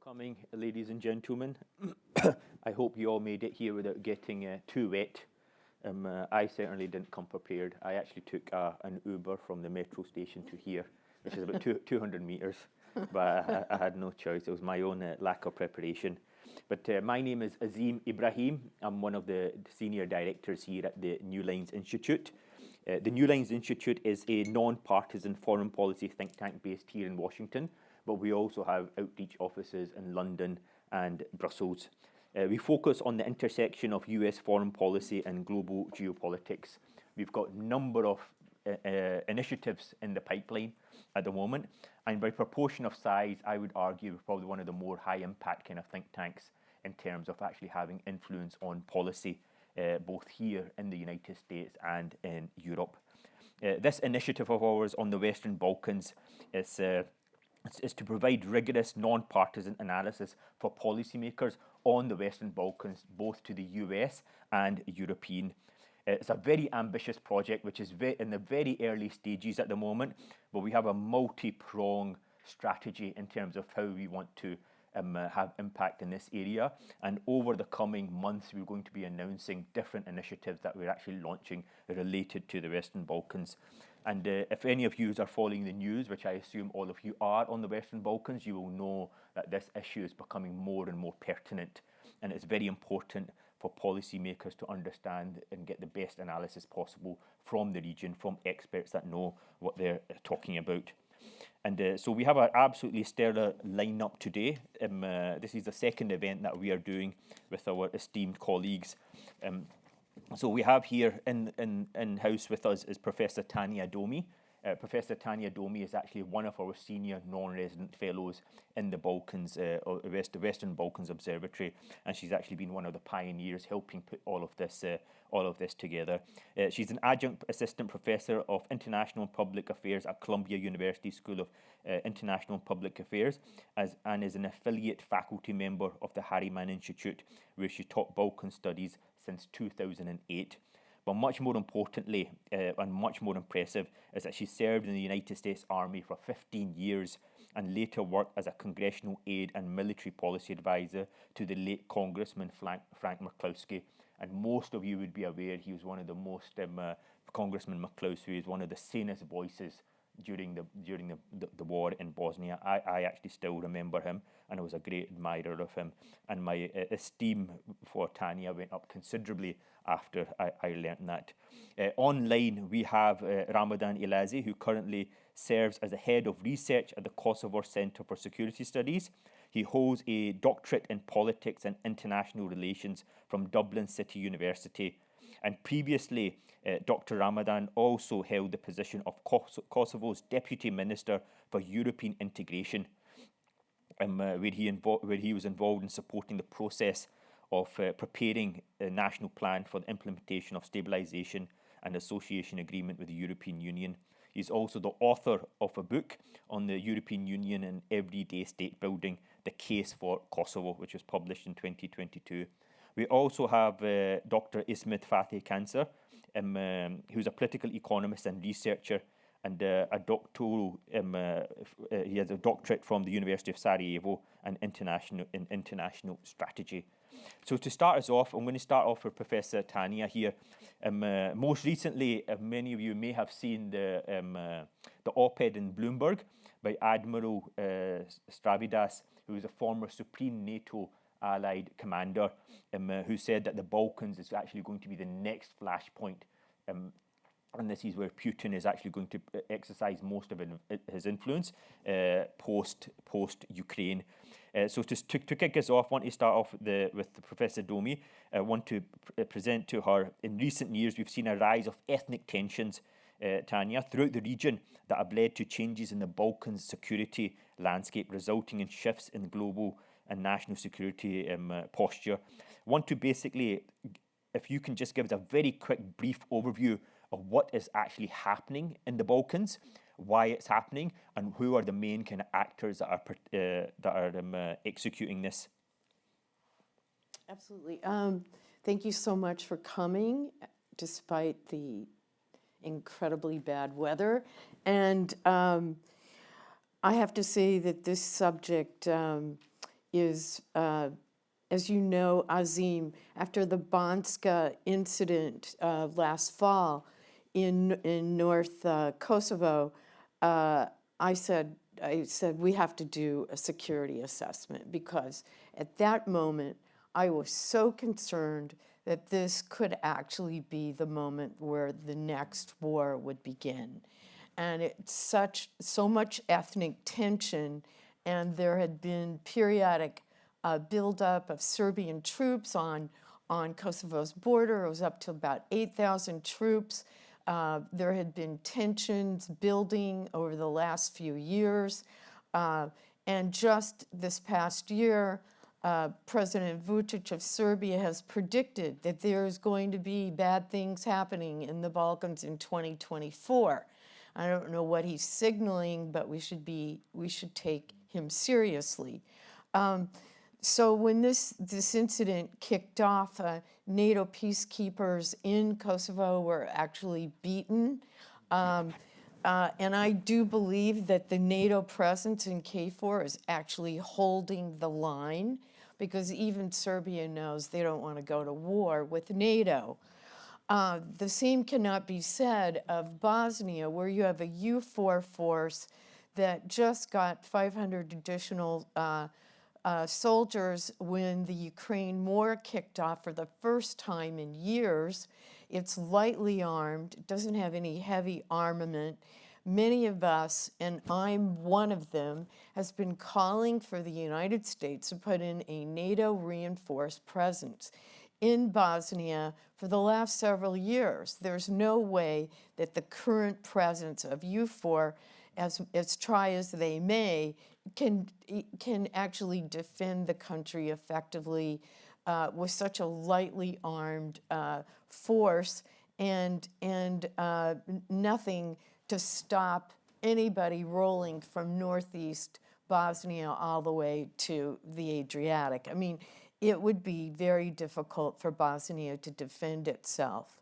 Coming, ladies and gentlemen. I hope you all made it here without getting too wet. I certainly didn't come prepared. I actually took an Uber from the metro station to here, which is about 200 meters, but I had no choice. It was my own lack of preparation. But my name is Azeem Ibrahim. I'm one of the senior directors here at the New Lines Institute. The New Lines Institute is a non-partisan foreign policy think tank based here in Washington, but we also have outreach offices in London and Brussels. We focus on the intersection of US foreign policy and global geopolitics. We've got a number of initiatives in the pipeline at the moment, and by proportion of size, I would argue we're probably one of the more high impact kind of think tanks in terms of actually having influence on policy, both here in the United States and in Europe. This initiative of ours on the Western Balkans is to provide rigorous non-partisan analysis for policymakers on the Western Balkans, both to the US and European. It's a very ambitious project, which is in the very early stages at the moment, but we have a multi-pronged strategy in terms of how we want to have impact in this area. And over the coming months, we're going to be announcing different initiatives that we're actually launching related to the Western Balkans. And if any of you are following the news, which I assume all of you are on the Western Balkans, you will know that this issue is becoming more and more pertinent. And it's very important for policymakers to understand and get the best analysis possible from the region, from experts that know what they're talking about. And so we have an absolutely stellar lineup today. This is the second event that we are doing with our esteemed colleagues. So we have here in-house with us is Professor Tanya Domi. Professor Tanya Domi is actually one of our senior non-resident fellows in the Balkans, the Western Balkans Observatory, and she's actually been one of the pioneers helping put all of this together. She's an adjunct assistant professor of international public affairs at Columbia University School of International Public Affairs, and is an affiliate faculty member of the Harriman Institute, where she taught Balkan studies since 2008. But much more importantly, and much more impressive, is that she served in the United States Army for 15 years and later worked as a congressional aide and military policy advisor to the late Congressman Frank McCloskey. And most of you would be aware he was one of the most, Congressman McCloskey is one of the sanest voices during the war in Bosnia. I actually still remember him, and I was a great admirer of him. And my esteem for Tanya went up considerably after I learned that. Online, we have Ramadan Ilazi, who currently serves as the head of research at the Kosovo Center for Security Studies. He holds a doctorate in politics and international relations from Dublin City University. And previously, Dr. Ramadan also held the position of Kosovo's Deputy Minister for European Integration, where he was involved in supporting the process of preparing a national plan for the implementation of stabilization and association agreement with the European Union. He's also the author of a book on the European Union and everyday state building, The Case for Kosovo, which was published in 2022. We also have Dr. Ismet Fatih Cancer, who's a political economist and researcher, and a doctoral. He has a doctorate from the University of Sarajevo and international strategy. So to start us off, I'm going to start off with Professor Tanya here. Most recently, many of you may have seen the op-ed in Bloomberg by Admiral Stavridis, who is a former Supreme NATO Allied commander, who said that the Balkans is actually going to be the next flashpoint, and this is where Putin is actually going to exercise most of his influence post Ukraine. So to kick us off, I want to start off with Professor Domi. I want to present to her, in recent years we've seen a rise of ethnic tensions, Tanya, throughout the region that have led to changes in the Balkans security landscape, resulting in shifts in global and national security posture. I want to basically, if you can just give us a very quick, brief overview of what is actually happening in the Balkans, why it's happening, and who are the main kind of actors that are executing this. Absolutely. Thank you so much for coming, despite the incredibly bad weather. And I have to say that this subject is, as you know, Azeem, after the Banska incident last fall in North Kosovo, I said we have to do a security assessment, because at that moment I was so concerned that this could actually be the moment where the next war would begin. And it's so much ethnic tension, and there had been periodic buildup of Serbian troops on Kosovo's border. It was up to about 8,000 troops. There had been tensions building over the last few years. And just this past year, President Vučić of Serbia has predicted that there's going to be bad things happening in the Balkans in 2024. I don't know what he's signaling, but we should take him seriously. So when this incident kicked off, NATO peacekeepers in Kosovo were actually beaten. And I do believe that the NATO presence in KFOR is actually holding the line, because even Serbia knows they don't want to go to war with NATO. The same cannot be said of Bosnia, where you have a U4 force that just got 500 additional soldiers when the Ukraine war kicked off for the first time in years. It's lightly armed, it doesn't have any heavy armament. Many of us, and I'm one of them, has been calling for the United States to put in a NATO reinforced presence in Bosnia for the last several years. There's no way that the current presence of U4, as try as they may, can actually defend the country effectively with such a lightly armed force and nothing to stop anybody rolling from northeast Bosnia all the way to the Adriatic. I mean, it would be very difficult for Bosnia to defend itself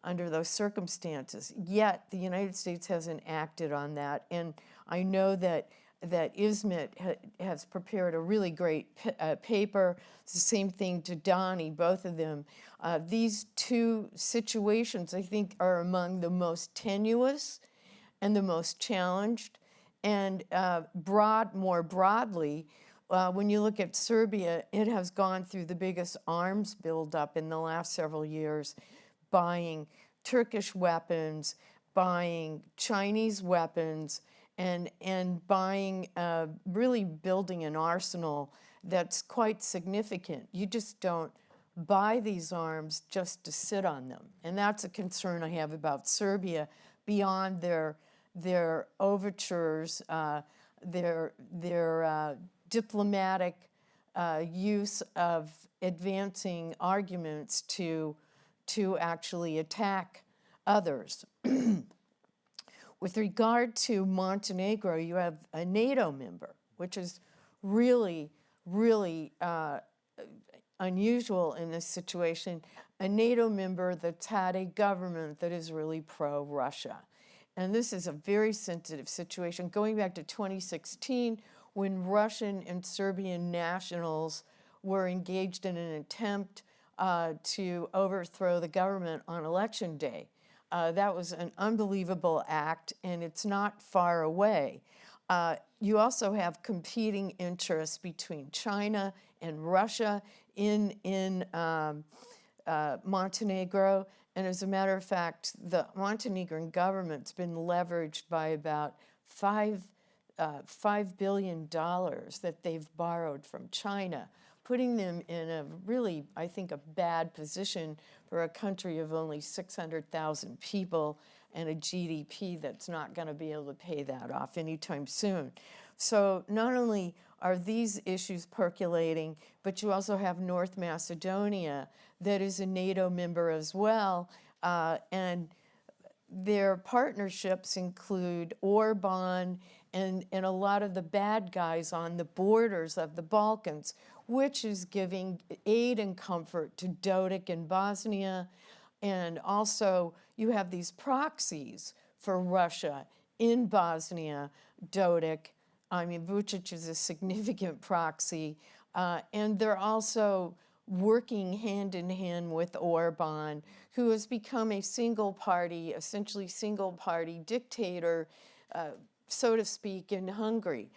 under those circumstances. Yet the United States hasn't acted on that, and I know that Ismet has prepared a really great paper. It's the same thing to Donnie, both of them. These two situations, I think, are among the most tenuous and the most challenged. And more broadly, when you look at Serbia, it has gone through the biggest arms buildup in the last several years, buying Turkish weapons, buying Chinese weapons, and buying, really building an arsenal that's quite significant. You just don't buy these arms just to sit on them. And that's a concern I have about Serbia, beyond their overtures, their diplomatic use of advancing arguments to actually attack others. With regard to Montenegro, you have a NATO member, which is really, really unusual in this situation, a NATO member that's had a government that is really pro-Russia. And this is a very sensitive situation. Going back to 2016, when Russian and Serbian nationals were engaged in an attempt to overthrow the government on election day. That was an unbelievable act, and it's not far away. You also have competing interests between China and Russia in Montenegro. And as a matter of fact, the Montenegrin government's been leveraged by about $5 billion that they've borrowed from China, putting them in a really, I think, a bad position for a country of only 600,000 people and a GDP that's not going to be able to pay that off anytime soon. So not only are these issues percolating, but you also have North Macedonia that is a NATO member as well, and their partnerships include Orban and a lot of the bad guys on the borders of the Balkans, which is giving aid and comfort to Dodik in Bosnia. And also you have these proxies for Russia in Bosnia, Dodik. I mean, Vučić is a significant proxy. And they're also working hand in hand with Orban, who has become a single party, essentially single party dictator, so to speak, in Hungary,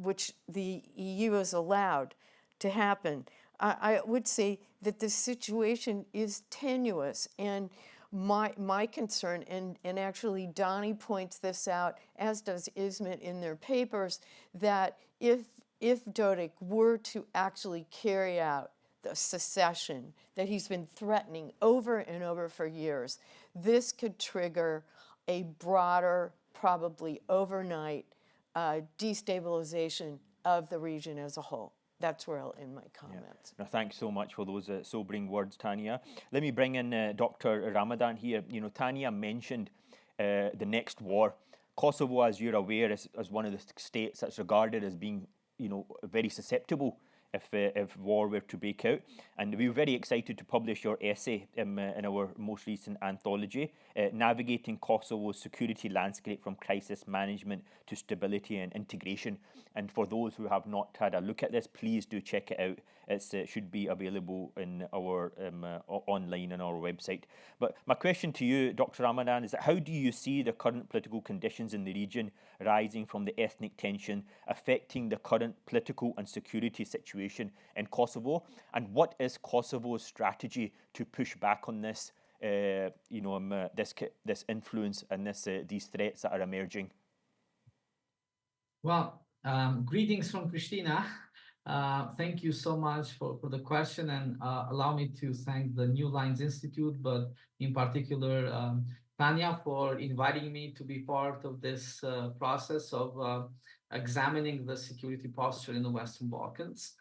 which the EU has allowed to happen. I would say that the situation is tenuous, and my concern, and actually Donnie points this out, as does Ismet in their papers, that if Dodik were to actually carry out the secession that he's been threatening over and over for years, this could trigger a broader, probably overnight, destabilization of the region as a whole. That's where I'll end my comments. Yeah. No, thanks so much for those sobering words, Tanya. Let me bring in Dr. Ramadan here. You know, Tanya mentioned the next war. Kosovo, as you're aware, is one of the states that's regarded as being, you know, very susceptible if war were to break out. And we were very excited to publish your essay in our most recent anthology, Navigating Kosovo's Security Landscape from Crisis Management to Stability and Integration. And for those who have not had a look at this, please do check it out. It should be available in our online on our website. But my question to you, Dr. Ramadan, is that how do you see the current political conditions in the region rising from the ethnic tension affecting the current political and security situation in Kosovo? And what is Kosovo's strategy to push back on this, this influence and these threats that are emerging? Well, greetings from Pristina. Thank you so much for the question, and allow me to thank the New Lines Institute, but in particular Tanya, for inviting me to be part of this process of examining the security posture in the Western Balkans.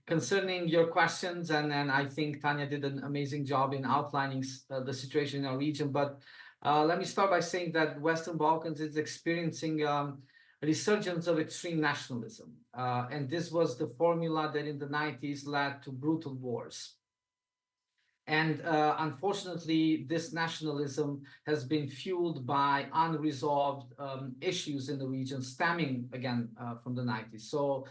Concerning your questions, and I think Tanya did an amazing job in outlining the situation in our region, but let me start by saying that Western Balkans is experiencing a resurgence of extreme nationalism. And this was the formula that in the 90s led to brutal wars. And unfortunately, this nationalism has been fueled by unresolved issues in the region stemming, again, from the 90s. So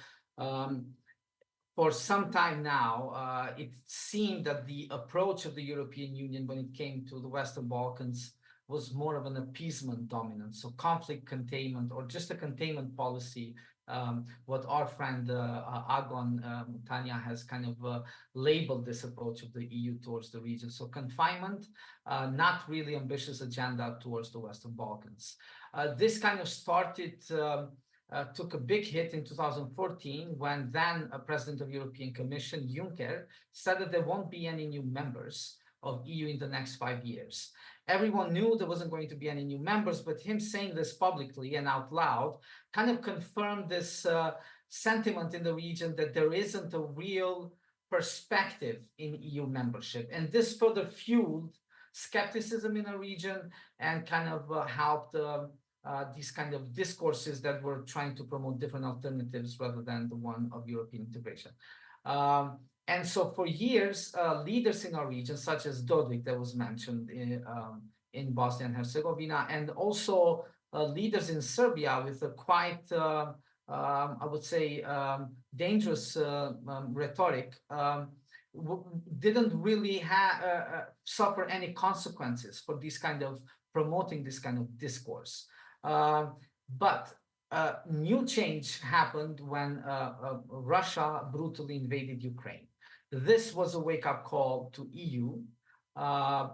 for some time now, it seemed that the approach of the European Union when it came to the Western Balkans was more of an appeasement dominance, so conflict containment, or just a containment policy, what our friend Agon Tanya has kind of labeled this approach of the EU towards the region. So confinement, not really ambitious agenda towards the Western Balkans. This kind of started, took a big hit in 2014 when then President of European Commission, Juncker, said that there won't be any new members of EU in the next 5 years. Everyone knew there wasn't going to be any new members, but him saying this publicly and out loud kind of confirmed this sentiment in the region that there isn't a real perspective in EU membership. And this further fueled skepticism in the region and kind of helped these kind of discourses that were trying to promote different alternatives rather than the one of European integration. And so for years, leaders in our region, such as Dodik that was mentioned in Bosnia and Herzegovina, and also leaders in Serbia with a quite, I would say, dangerous rhetoric, didn't really suffer any consequences for this kind of promoting this kind of discourse. But new change happened when Russia brutally invaded Ukraine. This was a wake-up call to EU,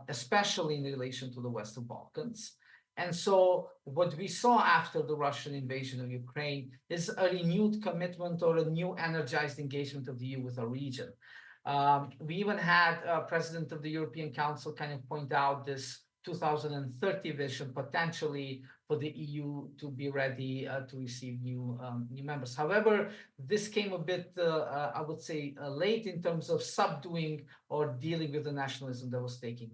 especially in relation to the Western Balkans. And so what we saw after the Russian invasion of Ukraine is a renewed commitment or a new energized engagement of the EU with our region. We even had President of the European Council kind of point out this 2030 vision potentially for the EU to be ready to receive new members. However, this came a bit, I would say, late in terms of subduing or dealing with the nationalism that was taking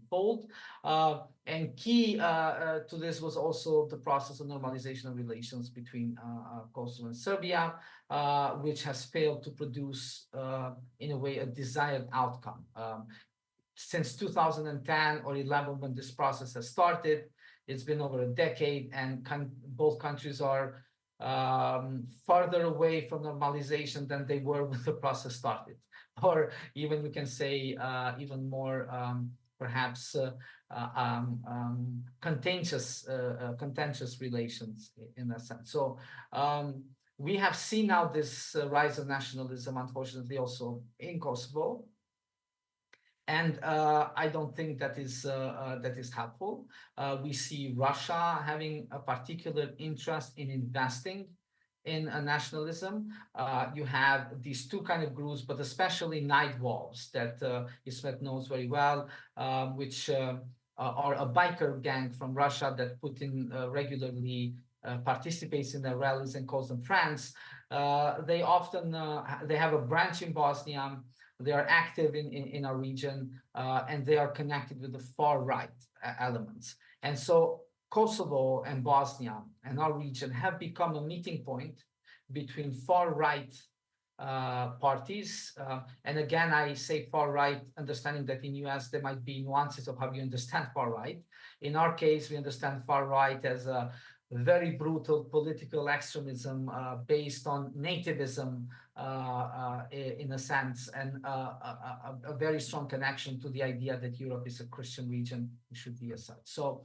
hold. And key to this was also the process of normalization of relations between Kosovo and Serbia, which has failed to produce, in a way, a desired outcome. Since 2010 or 11, when this process has started, it's been over a decade, and both countries are further away from normalization than they were when the process started, or even we can say even more perhaps contentious relations in that sense. So we have seen now this rise of nationalism, unfortunately, also in Kosovo. And I don't think that is helpful. We see Russia having a particular interest in investing in nationalism. You have these two kind of groups, but especially night wolves that Ismet knows very well, which are a biker gang from Russia that Putin regularly participates in their rallies and calls them friends. They often they have a branch in Bosnia. They are active in our region, and they are connected with the far right elements. And so Kosovo and Bosnia and our region have become a meeting point between far right parties. And again, I say far right, understanding that in US there might be nuances of how you understand far right. In our case, we understand far right as a very brutal political extremism based on nativism in a sense, and a very strong connection to the idea that Europe is a Christian region, it should be as such. So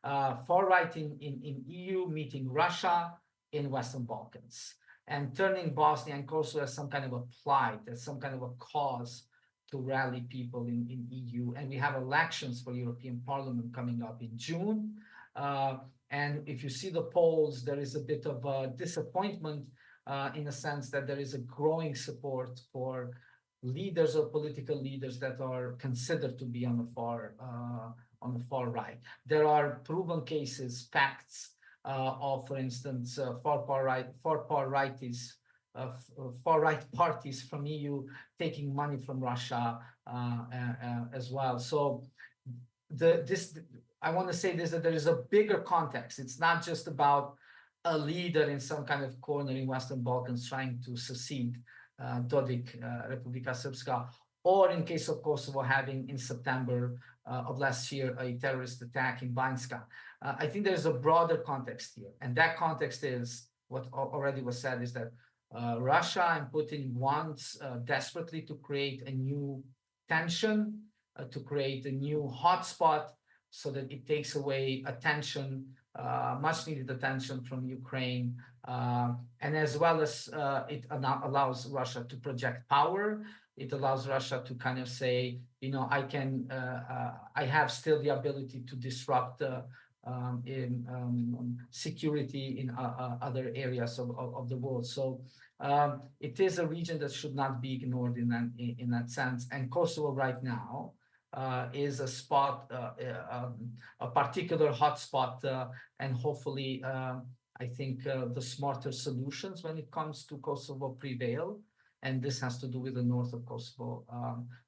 far right in EU meeting Russia in Western Balkans, and turning Bosnia and Kosovo as some kind of a plight, as some kind of a cause to rally people in EU. And we have elections for European Parliament coming up in June. And if you see the polls, there is a bit of a disappointment in the sense that there is a growing support for leaders or political leaders that are considered to be on the far right. There are proven cases, facts of, for instance, far right parties from EU taking money from Russia as well. So I want to say this, that there is a bigger context. It's not just about a leader in some kind of corner in Western Balkans trying to secede, Dodik, Republika Srpska, or in case of Kosovo having in September of last year a terrorist attack in Banjska. I think there's a broader context here. And that context is what already was said, is that Russia and Putin wants desperately to create a new tension, to create a new hotspot, so that it takes away attention, much needed attention from Ukraine, and as well as it allows Russia to project power. It allows Russia to kind of say, you know, I have still the ability to disrupt security in other areas of the world. So it is a region that should not be ignored in that sense. And Kosovo right now is a spot, a particular hotspot, and hopefully, I think the smarter solutions when it comes to Kosovo prevail, and this has to do with the north of Kosovo.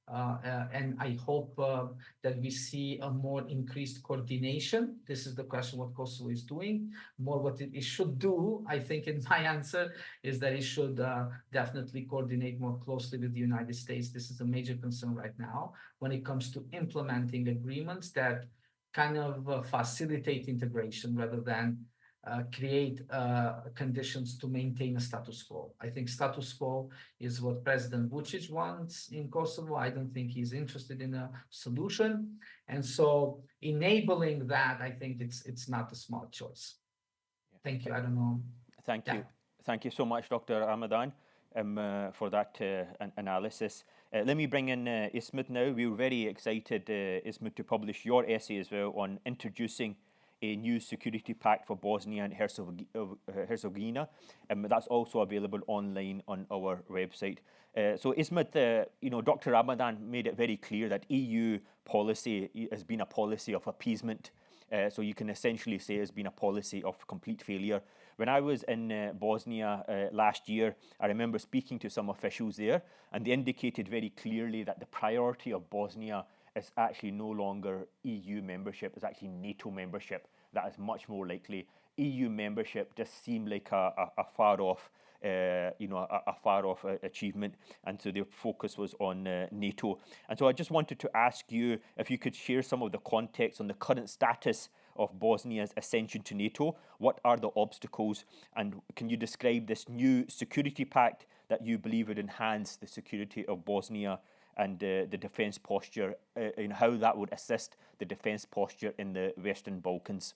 And I hope that we see a more increased coordination. This is the question, what Kosovo is doing. More what it should do, I think in my answer, is that it should definitely coordinate more closely with the United States. This is a major concern right now when it comes to implementing agreements that kind of facilitate integration rather than create conditions to maintain a status quo. I think status quo is what President Vučić wants in Kosovo. I don't think he's interested in a solution. And so enabling that, I think it's not a smart choice. Thank you. I don't know. Thank you. Thank you so much, Dr. Ramadan, for that analysis. Let me bring in Ismet now. We were very excited, Ismet, to publish your essay as well on introducing a new security pact for Bosnia and Herzegovina. That's also available online on our website. So Ismet, Dr. Ramadan made it very clear that EU policy has been a policy of appeasement. So you can essentially say it's been a policy of complete failure. When I was in Bosnia last year, I remember speaking to some officials there, and they indicated very clearly that the priority of Bosnia is actually no longer EU membership, it's actually NATO membership. That is much more likely. EU membership just seemed like a far off, achievement, and so their focus was on NATO. And so I just wanted to ask you if you could share some of the context on the current status of Bosnia's ascension to NATO? What are the obstacles? And can you describe this new security pact that you believe would enhance the security of Bosnia and the defence posture, and how that would assist the defence posture in the Western Balkans?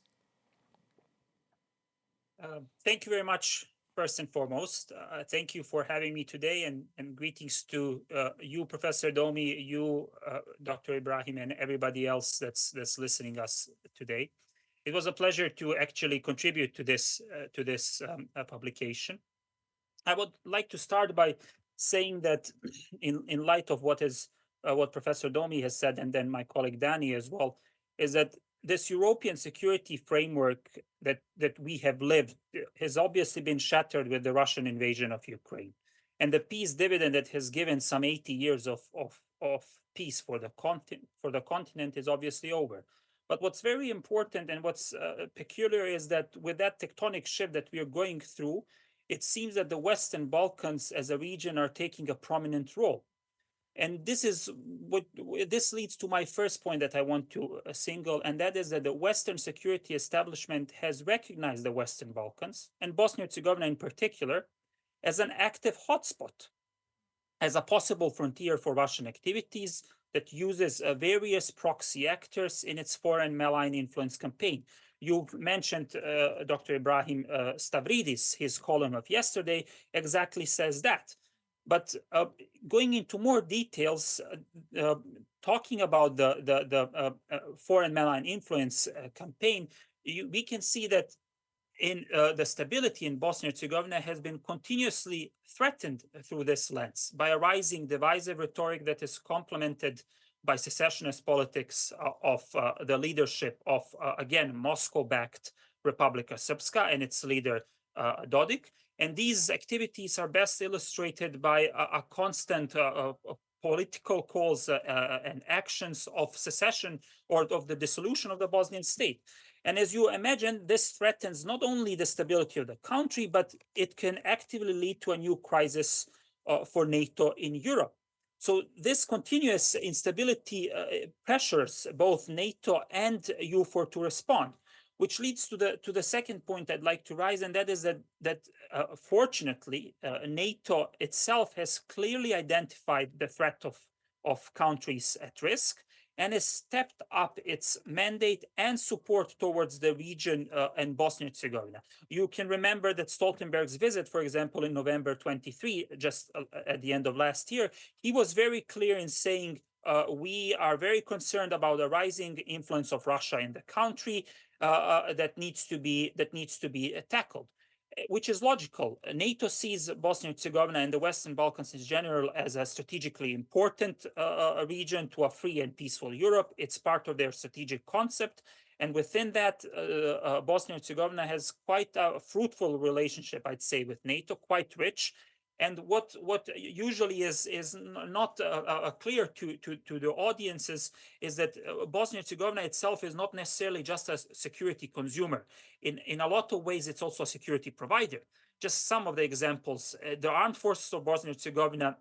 Thank you very much, first and foremost. Thank you for having me today, and greetings to you, Professor Domi, you, Dr. Ibrahim, and everybody else that's listening us today. It was a pleasure to actually contribute to this publication. I would like to start by saying that in light of what Professor Domi has said, and then my colleague Danny as well, is that this European security framework that we have lived has obviously been shattered with the Russian invasion of Ukraine. And the peace dividend that has given some 80 years of peace for the continent is obviously over. But what's very important and what's peculiar is that with that tectonic shift that we are going through, it seems that the Western Balkans as a region are taking a prominent role. And this leads to my first point that I want to single, and that is that the Western security establishment has recognized the Western Balkans, and Bosnia-Herzegovina in particular, as an active hotspot, as a possible frontier for Russian activities that uses various proxy actors in its foreign malign influence campaign. You mentioned Dr. Ibrahim Stavridis, his column of yesterday exactly says that. But going into more details, talking about the foreign malign influence campaign, we can see that in the stability in Bosnia-Herzegovina has been continuously threatened through this lens by a rising divisive rhetoric that is complemented by secessionist politics of the leadership of, again, Moscow-backed Republika Srpska and its leader, Dodik. And these activities are best illustrated by a constant political calls and actions of secession or of the dissolution of the Bosnian state. And as you imagine, this threatens not only the stability of the country, but it can actively lead to a new crisis for NATO in Europe. So this continuous instability pressures both NATO and EUFOR to respond, which leads to the second point I'd like to raise, and that is that fortunately, NATO itself has clearly identified the threat of countries at risk and has stepped up its mandate and support towards the region and Bosnia-Herzegovina. You can remember that Stoltenberg's visit, for example, in November 23, just at the end of last year, he was very clear in saying, we are very concerned about the rising influence of Russia in the country that needs to be tackled, which is logical. NATO sees Bosnia-Herzegovina and the Western Balkans in general as a strategically important region to a free and peaceful Europe. It's part of their strategic concept. And within that, Bosnia-Herzegovina has quite a fruitful relationship, I'd say, with NATO, quite rich. And what usually is not clear to the audiences is that Bosnia-Herzegovina itself is not necessarily just a security consumer. In a lot of ways, it's also a security provider. Just some of the examples, the armed forces of Bosnia-Herzegovina,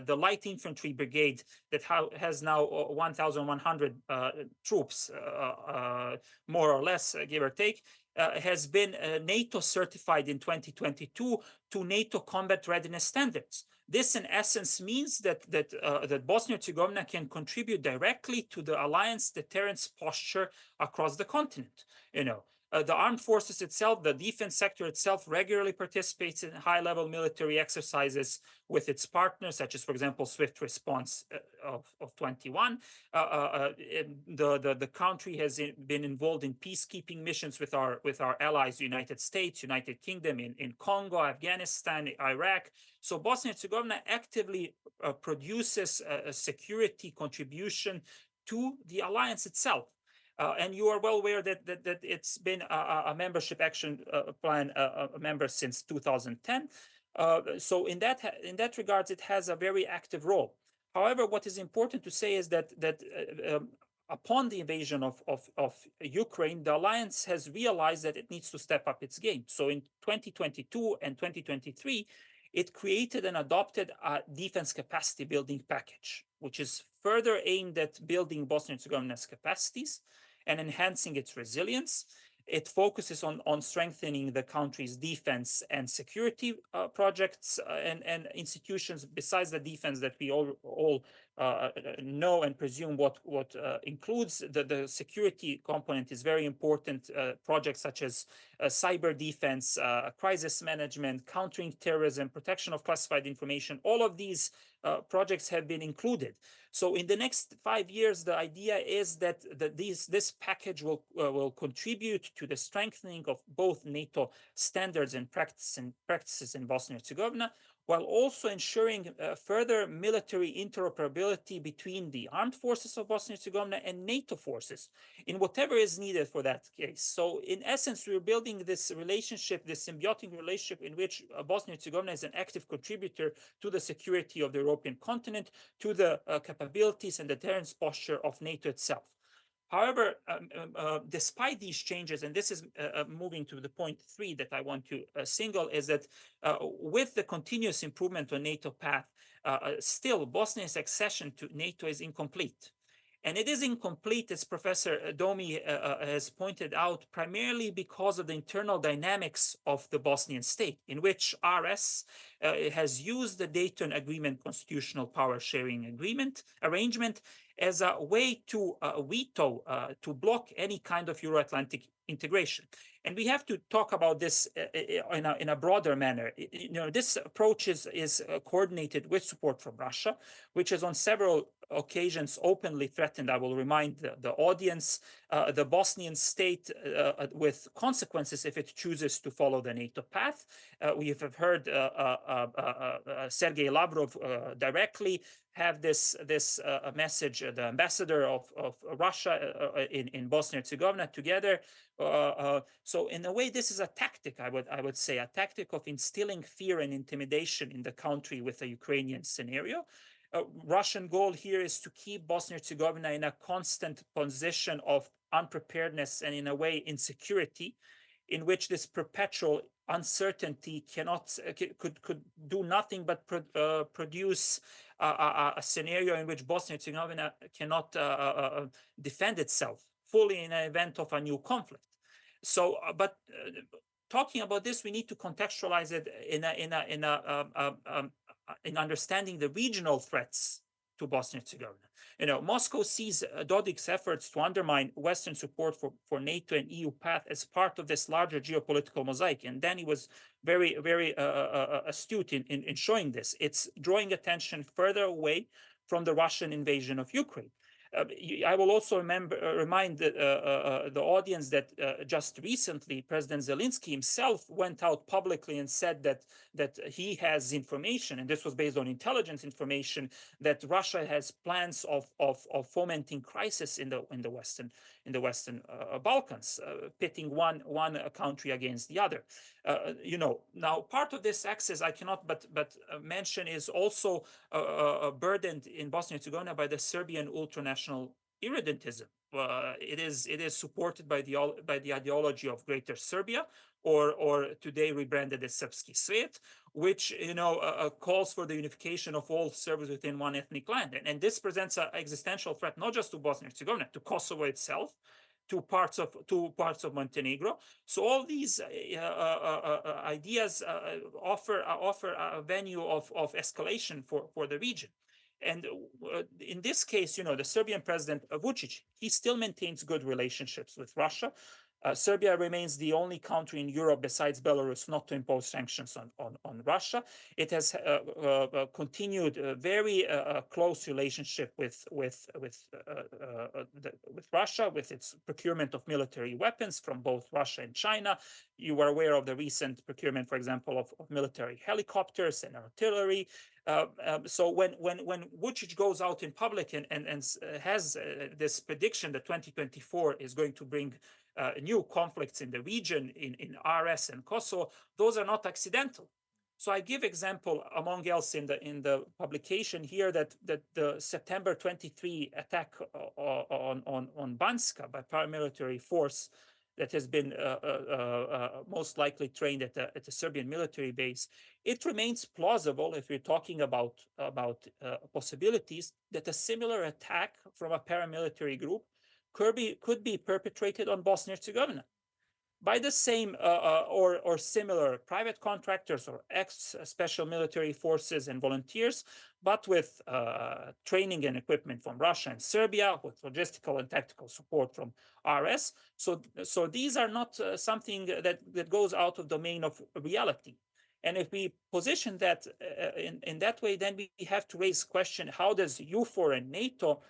the light infantry brigade that has now 1,100 troops, more or less, give or take, has been NATO certified in 2022 to NATO combat readiness standards. This, in essence, means that Bosnia-Herzegovina can contribute directly to the alliance deterrence posture across the continent. The armed forces itself, the defense sector itself, regularly participates in high-level military exercises with its partners, such as, for example, Swift Response of 21. The country has been involved in peacekeeping missions with our allies, United States, United Kingdom, in Congo, Afghanistan, Iraq. So Bosnia-Herzegovina actively produces a security contribution to the alliance itself. And you are well aware that it's been a membership action plan member since 2010. So in that regards, it has a very active role. However, what is important to say is that upon the invasion of Ukraine, the alliance has realized that it needs to step up its game. So in 2022 and 2023, it created and adopted a defense capacity building package, which is further aimed at building Bosnia-Herzegovina's capacities and enhancing its resilience. It focuses on strengthening the country's defense and security projects and institutions besides the defense that we all know and presume what includes. The security component is very important. Projects such as cyber defense, crisis management, countering terrorism, protection of classified information, all of these projects have been included. So in the next 5 years, the idea is that this package will contribute to the strengthening of both NATO standards and practices in Bosnia and Herzegovina, while also ensuring further military interoperability between the armed forces of Bosnia and Herzegovina and NATO forces in whatever is needed for that case. So in essence, we're building this relationship, this symbiotic relationship in which Bosnia and Herzegovina is an active contributor to the security of the European continent, to the capabilities and deterrence posture of NATO itself. However, despite these changes, and this is moving to the point 3 that I want to single, is that with the continuous improvement on NATO path, still Bosnia's accession to NATO is incomplete. And it is incomplete, as Professor Domi has pointed out, primarily because of the internal dynamics of the Bosnian state, in which RS has used the Dayton Agreement constitutional power sharing arrangement as a way to veto, to block any kind of Euro-Atlantic integration. And we have to talk about this in a broader manner. This approach is coordinated with support from Russia, which is on several occasions openly threatened, I will remind the audience, the Bosnian state with consequences if it chooses to follow the NATO path. We have heard Sergei Lavrov directly have this message, the ambassador of Russia in Bosnia and Herzegovina together. So in a way, this is a tactic, I would say, a tactic of instilling fear and intimidation in the country with a Ukrainian scenario. Russian goal here is to keep Bosnia and Herzegovina in a constant position of unpreparedness and, in a way, insecurity, in which this perpetual uncertainty could do nothing but produce a scenario in which Bosnia and Herzegovina cannot defend itself fully in an event of a new conflict. So, but talking about this, we need to contextualize it in understanding the regional threats to Bosnia and Herzegovina. Moscow sees Dodik's efforts to undermine Western support for NATO and EU path as part of this larger geopolitical mosaic. And Danny was very, very astute in showing this. It's drawing attention further away from the Russian invasion of Ukraine. I will also remind the audience that just recently, President Zelensky himself went out publicly and said that he has information, and this was based on intelligence information, that Russia has plans of fomenting crisis in the Western Balkans, pitting one country against the other. Now part of this axis I cannot but mention is also burdened in Bosnia and Herzegovina by the Serbian ultranational irredentism. It is supported by the ideology of Greater Serbia, or today rebranded as Srpski Svet, which calls for the unification of all Serbs within one ethnic land, and this presents an existential threat not just to Bosnia and Herzegovina, to Kosovo itself, to parts of Montenegro. So all these ideas offer a venue of escalation for the region. And in this case, the Serbian president Vučić, he still maintains good relationships with Russia. Serbia remains the only country in Europe besides Belarus not to impose sanctions on Russia. It has continued a very close relationship with Russia, with its procurement of military weapons from both Russia and China. You are aware of the recent procurement, for example, of military helicopters and artillery. So when Vučić goes out in public and has this prediction that 2024 is going to bring new conflicts in the region, in RS and Kosovo, those are not accidental. So I give example, among else, in the publication here, that the September 23 attack on Banska by paramilitary force that has been most likely trained at the Serbian military base, it remains plausible, if we're talking about possibilities, that a similar attack from a paramilitary group could be perpetrated on Bosnia-Herzegovina by the same or similar private contractors or ex-special military forces and volunteers, but with training and equipment from Russia and Serbia, with logistical and tactical support from RS. So these are not something that goes out of domain of reality. And if we position that in that way, then we have to raise question: how does EUFOR and NATO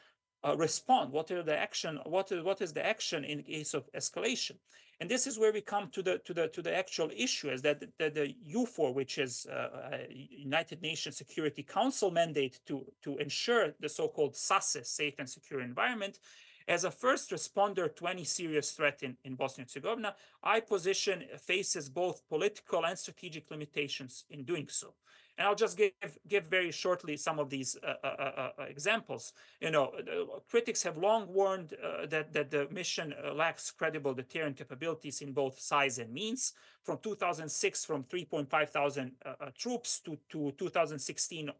respond? What are the action? What is the action in case of escalation? And this is where we come to the actual issue: is that the EUFOR, which is a United Nations Security Council mandate to ensure the so-called SASE, safe and secure environment, as a first responder to any serious threat in Bosnia-Herzegovina, I position faces both political and strategic limitations in doing so. And I'll just give very shortly some of these examples. Critics have long warned that the mission lacks credible deterrent capabilities in both size and means. From 2006, from 3,500 troops to 2016,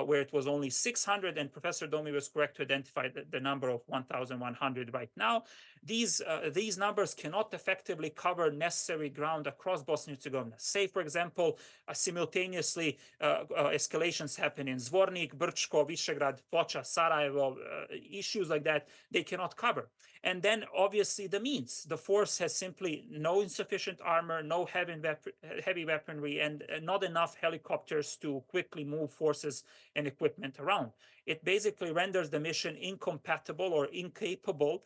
where it was only 600, and Professor Domi was correct to identify the number of 1,100 right now. These numbers cannot effectively cover necessary ground across Bosnia-Herzegovina. Say, for example, simultaneously escalations happen in Zvornik, Brčko, Visegrad, Foča, Sarajevo, issues like that, they cannot cover. And then obviously the means. The force has simply no insufficient armor, no heavy weaponry, and not enough helicopters to quickly move forces and equipment around. It basically renders the mission incompatible or incapable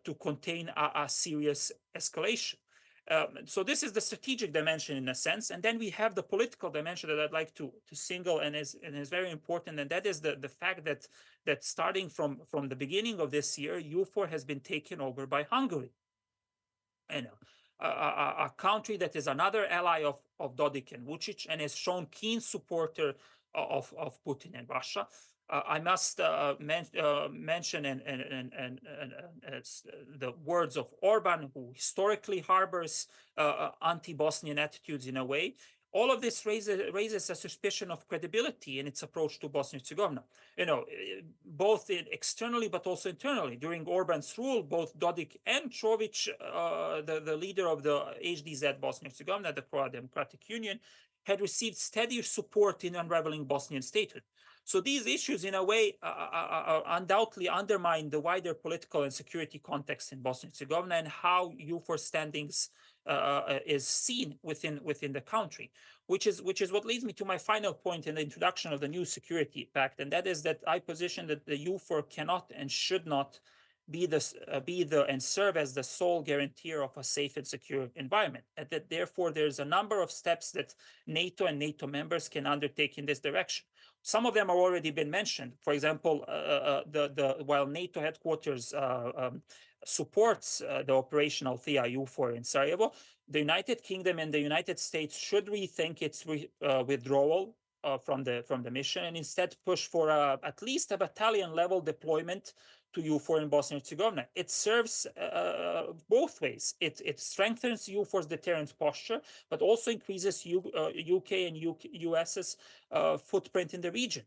to contain a serious escalation. So this is the strategic dimension in a sense. And then we have the political dimension that I'd like to single and is very important. And that is the fact that starting from the beginning of this year, EUFOR has been taken over by Hungary. And a country that is another ally of Dodik and Vučić and has shown keen supporter of Putin and Russia. I must mention the words of Orban, who historically harbors anti-Bosnian attitudes in a way. All of this raises a suspicion of credibility in its approach to Bosnia-Herzegovina. Both externally but also internally. During Orban's rule, both Dodik and Čović, the leader of the HDZ Bosnia-Herzegovina, the Pro-Democratic Union, had received steady support in unraveling Bosnian statehood. So these issues, in a way, undoubtedly undermine the wider political and security context in Bosnia-Herzegovina and how EUFOR standings is seen within the country, which is what leads me to my final point in the introduction of the new security pact, and that is that I position that the EUFOR cannot and should not be and serve as the sole guarantor of a safe and secure environment. And that therefore there's a number of steps that NATO and NATO members can undertake in this direction. Some of them have already been mentioned. For example, while NATO headquarters supports the operational THEA EUFOR in Sarajevo, the United Kingdom and the United States should rethink its withdrawal from the mission and instead push for at least a battalion level deployment to EUFOR in Bosnia-Herzegovina. It serves both ways. It strengthens EUFOR's deterrent posture, but also increases UK and US's footprint in the region.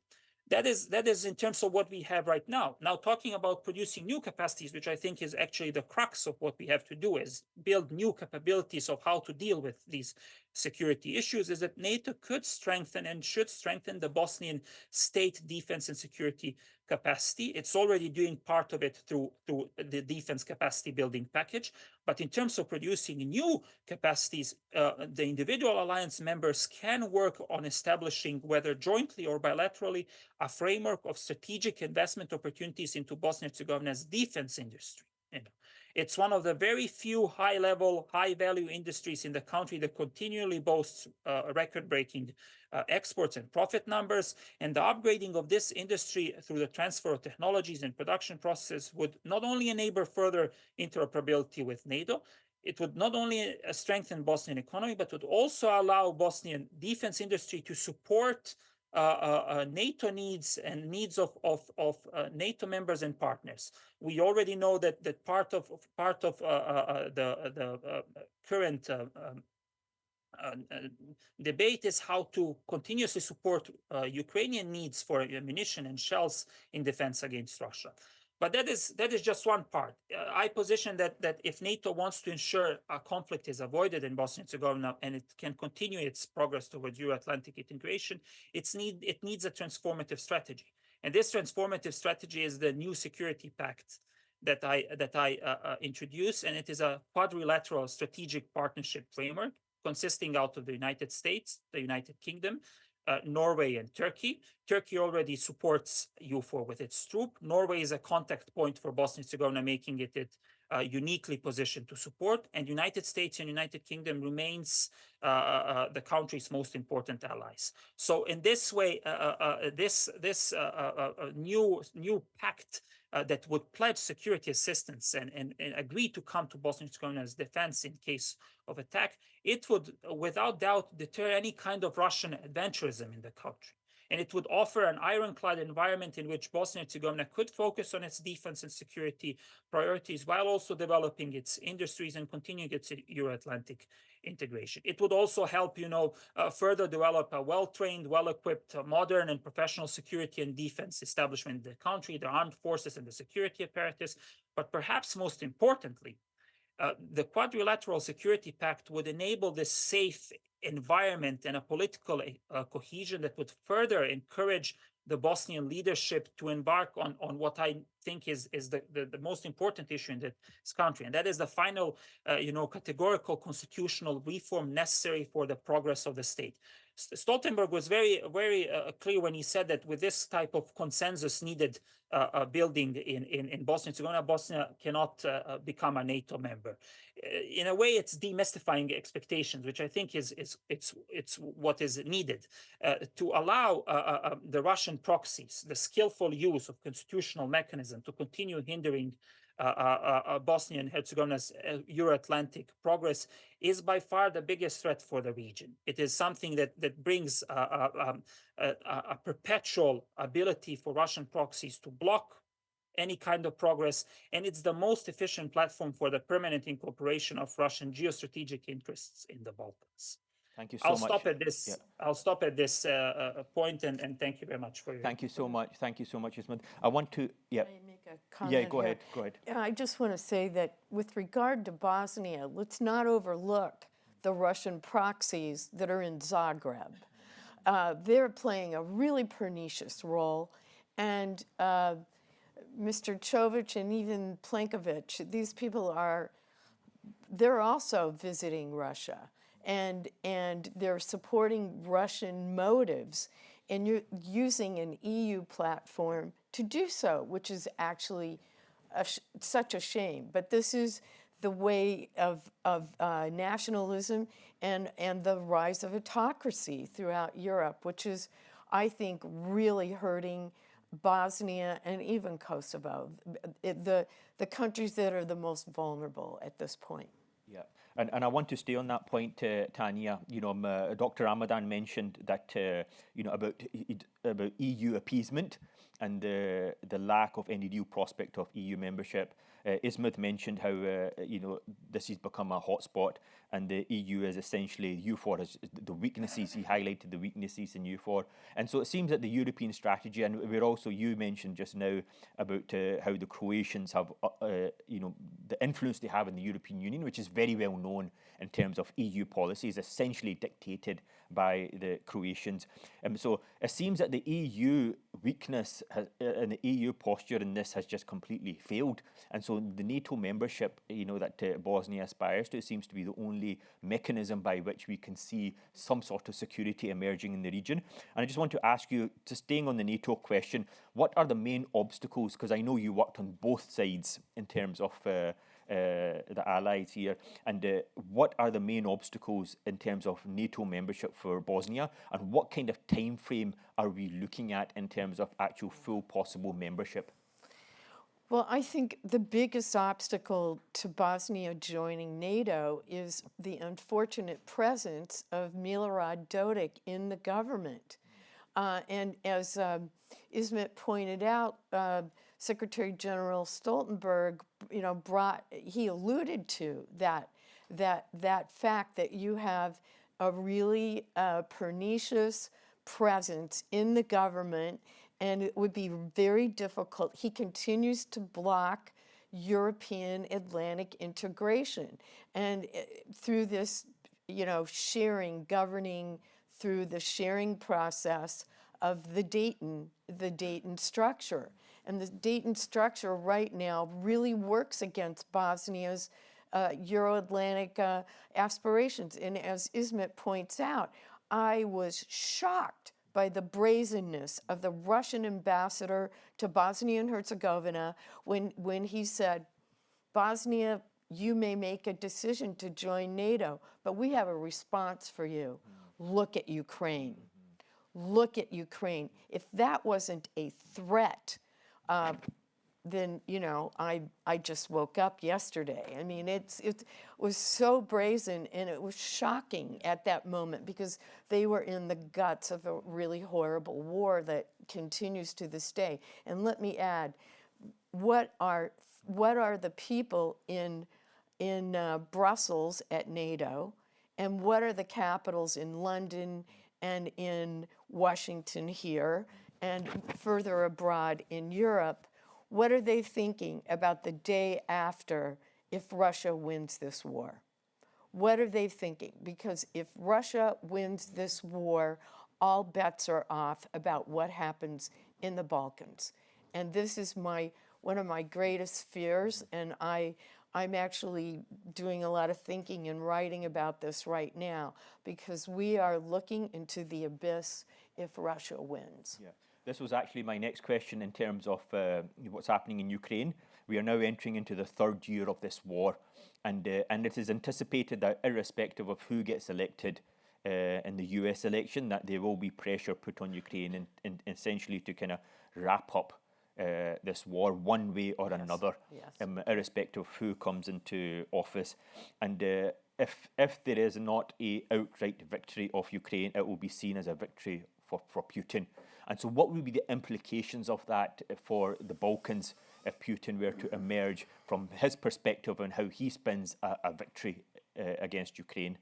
That is in terms of what we have right now. Now, talking about producing new capacities, which I think is actually the crux of what we have to do, is build new capabilities of how to deal with these security issues, is that NATO could strengthen and should strengthen the Bosnian state defense and security capacity. It's already doing part of it through the defense capacity building package. But in terms of producing new capacities, the individual alliance members can work on establishing, whether jointly or bilaterally, a framework of strategic investment opportunities into Bosnia-Herzegovina's defense industry. It's one of the very few high-level, high-value industries in the country that continually boasts record-breaking exports and profit numbers. And the upgrading of this industry through the transfer of technologies and production processes would not only enable further interoperability with NATO, it would not only strengthen Bosnian economy, but would also allow Bosnian defense industry to support NATO needs and needs of NATO members and partners. We already know that part of the current debate is how to continuously support Ukrainian needs for ammunition and shells in defense against Russia. But that is just one part. I position that if NATO wants to ensure a conflict is avoided in Bosnia and Herzegovina and it can continue its progress towards Euro-Atlantic integration, it needs a transformative strategy. And this transformative strategy is the new security pact that I introduce, and it is a quadrilateral strategic partnership framework consisting out of the United States, the United Kingdom, Norway and Turkey. Turkey already supports EUFOR with its troop. Norway is a contact point for Bosnia and Herzegovina, making it uniquely positioned to support. And United States and United Kingdom remains the country's most important allies. So in this way, this new pact that would pledge security assistance and agree to come to Bosnia and Herzegovina's defense in case of attack, it would without doubt deter any kind of Russian adventurism in the country. And it would offer an ironclad environment in which Bosnia and Herzegovina could focus on its defense and security priorities while also developing its industries and continuing its Euro-Atlantic integration. It would also help, further develop a well-trained, well-equipped, modern and professional security and defense establishment in the country, the armed forces and the security apparatus. But perhaps most importantly, the quadrilateral security pact would enable this safe environment and a political cohesion that would further encourage the Bosnian leadership to embark on what I think is the most important issue in this country. And that is the final, categorical constitutional reform necessary for the progress of the state. Stoltenberg was very, very clear when he said that with this type of consensus needed building in Bosnia and Herzegovina, Bosnia cannot become a NATO member. In a way, it's demystifying expectations, which I think it's what is needed to allow the Russian proxies, the skillful use of constitutional mechanism to continue hindering Bosnia and Herzegovina's Euro-Atlantic progress is by far the biggest threat for the region. It is something that brings a perpetual ability for Russian proxies to block any kind of progress, and it's the most efficient platform for the permanent incorporation of Russian geostrategic interests in the Balkans. Thank you so much. I'll stop at this point, and thank you very much for your. Thank you so much. Thank you so much, Ismet. I want to, Can I make a comment yeah, go here? ahead, go ahead. I just want to say that with regard to Bosnia, let's not overlook the Russian proxies that are in Zagreb. They're playing a really pernicious role, and Mr. Chovic and even Plenković, these people they're also visiting Russia. And they're supporting Russian motives, and you're using an EU platform to do so, which is actually such a shame. But this is the way of nationalism and the rise of autocracy throughout Europe, which is, I think, really hurting Bosnia and even Kosovo, the countries that are the most vulnerable at this point. Yeah, and I want to stay on that point, Tanya. Dr. Ramadan mentioned that about EU appeasement and the lack of any real prospect of EU membership. Ismet mentioned how this has become a hotspot, and the EU is essentially EUFOR as the weaknesses. He highlighted the weaknesses in EUFOR, and so it seems that the European strategy, and you mentioned just now about how the Croatians have the influence they have in the European Union, which is very well known in terms of EU policies, essentially dictated by the Croatians. So it seems that the EU weakness and the EU posture in this has just completely failed. And so the NATO membership, that Bosnia aspires to, seems to be the only mechanism by which we can see some sort of security emerging in the region. And I just want to ask you, just staying on the NATO question, what are the main obstacles? Because I know you worked on both sides in terms of the allies here, and what are the main obstacles in terms of NATO membership for Bosnia, and what kind of time frame are we looking at in terms of actual full possible membership? Well, I think the biggest obstacle to Bosnia joining NATO is the unfortunate presence of Milorad Dodik in the government. And as Ismet pointed out, Secretary General Stoltenberg, he alluded to that fact that you have a really pernicious presence in the government, and it would be very difficult. He continues to block European Atlantic integration, and through this, sharing, governing through the sharing process of the Dayton structure. And the Dayton structure right now really works against Bosnia's Euro-Atlantic aspirations. And as Ismet points out, I was shocked by the brazenness of the Russian ambassador to Bosnia and Herzegovina when he said, Bosnia, you may make a decision to join NATO, but we have a response for you. Look at Ukraine. Look at Ukraine. If that wasn't a threat, then, I just woke up yesterday. I mean, it was so brazen, and it was shocking at that moment because they were in the guts of a really horrible war that continues to this day. And let me add, what are the people in Brussels at NATO, and what are the capitals in London and in Washington here, and further abroad in Europe? What are they thinking about the day after if Russia wins this war? What are they thinking? Because if Russia wins this war, all bets are off about what happens in the Balkans. And this is one of my greatest fears, and I'm actually doing a lot of thinking and writing about this right now because we are looking into the abyss if Russia wins. Yeah. This was actually my next question in terms of what's happening in Ukraine. We are now entering into the third year of this war, and it is anticipated that irrespective of who gets elected in the US election, that there will be pressure put on Ukraine and essentially to kind of wrap up this war one way or another, irrespective of who comes into office. And if there is not a outright victory of Ukraine, it will be seen as a victory for Putin. And so what would be the implications of that for the Balkans if Putin were to emerge from his perspective and how he spins a victory against Ukraine?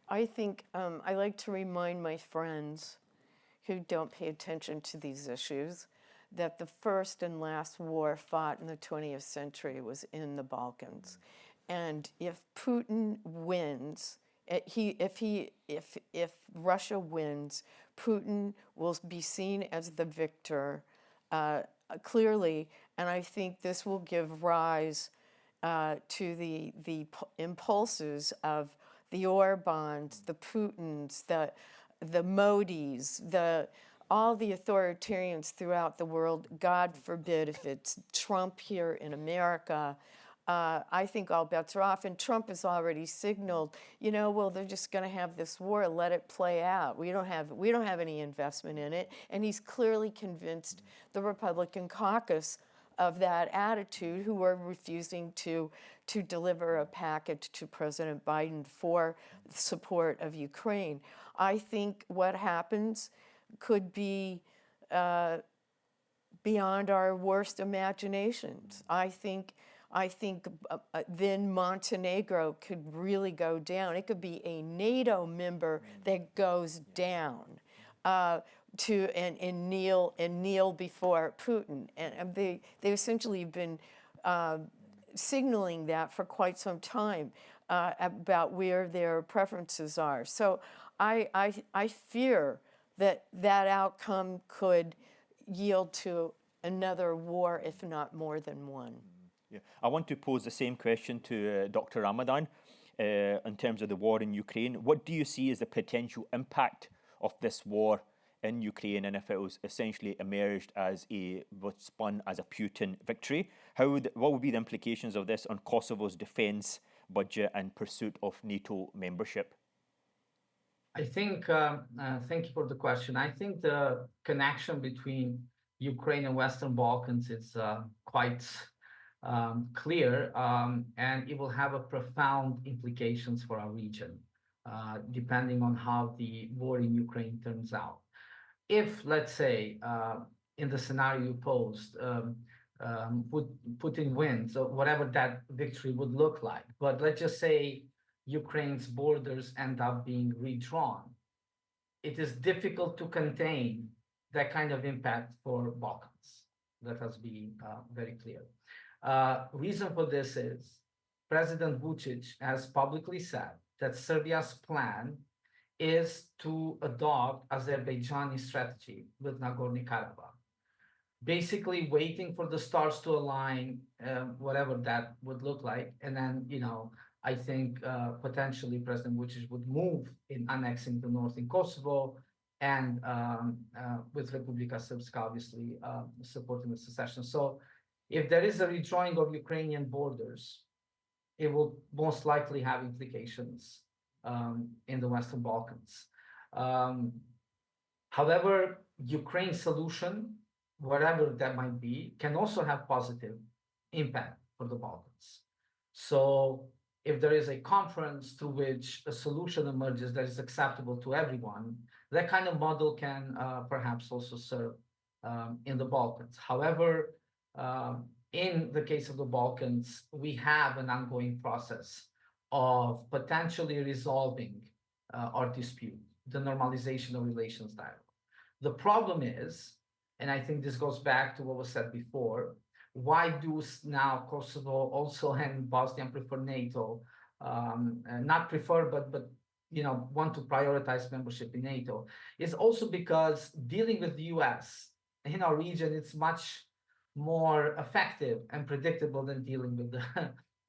I think I like to remind my friends who don't pay attention to these issues that the first and last war fought in the 20th century was in the Balkans. And if Putin wins, if Russia wins, Putin will be seen as the victor clearly, and I think this will give rise to the impulses of the Orbans, the Putins, the Modis, all the authoritarians throughout the world. God forbid if it's Trump here in America. I think all bets are off, and Trump has already signaled, well, they're just going to have this war, let it play out. We don't have any investment in it, and he's clearly convinced the Republican caucus of that attitude, who are refusing to deliver a package to President Biden for support of Ukraine. I think what happens could be beyond our worst imaginations. I think then Montenegro could really go down. It could be a NATO member that goes down and kneel before Putin. And they essentially have been signaling that for quite some time about where their preferences are. So I fear that outcome could yield to another war, if not more than one. Yeah. I want to pose the same question to Dr. Ramadan in terms of the war in Ukraine. What do you see as the potential impact of this war in Ukraine, and if it was essentially emerged as what's spun as a Putin victory? What would be the implications of this on Kosovo's defence budget and pursuit of NATO membership? I think, thank you for the question. I think the connection between Ukraine and Western Balkans is quite clear, and it will have a profound implications for our region, depending on how the war in Ukraine turns out. If, let's say, in the scenario you posed, Putin wins, or whatever that victory would look like, but let's just say Ukraine's borders end up being redrawn, it is difficult to contain that kind of impact for Balkans. That has been very clear. Reason for this is President Vučić has publicly said that Serbia's plan is to adopt Azerbaijani strategy with Nagorno-Karabakh, basically waiting for the stars to align, whatever that would look like. And then, I think potentially President Vučić would move in annexing the north in Kosovo and with Republika Srpska obviously supporting the secession. So if there is a redrawing of Ukrainian borders, it will most likely have implications in the Western Balkans. However, Ukraine's solution, whatever that might be, can also have positive impact for the Balkans. So if there is a conference through which a solution emerges that is acceptable to everyone, that kind of model can perhaps also serve in the Balkans. However, in the case of the Balkans, we have an ongoing process of potentially resolving our dispute, the normalization of relations dialogue. The problem is, and I think this goes back to what was said before, why do now Kosovo also and Bosnia prefer NATO? Not prefer, but want to prioritize membership in NATO? Is also because dealing with the US in our region, it's much more effective and predictable than dealing with the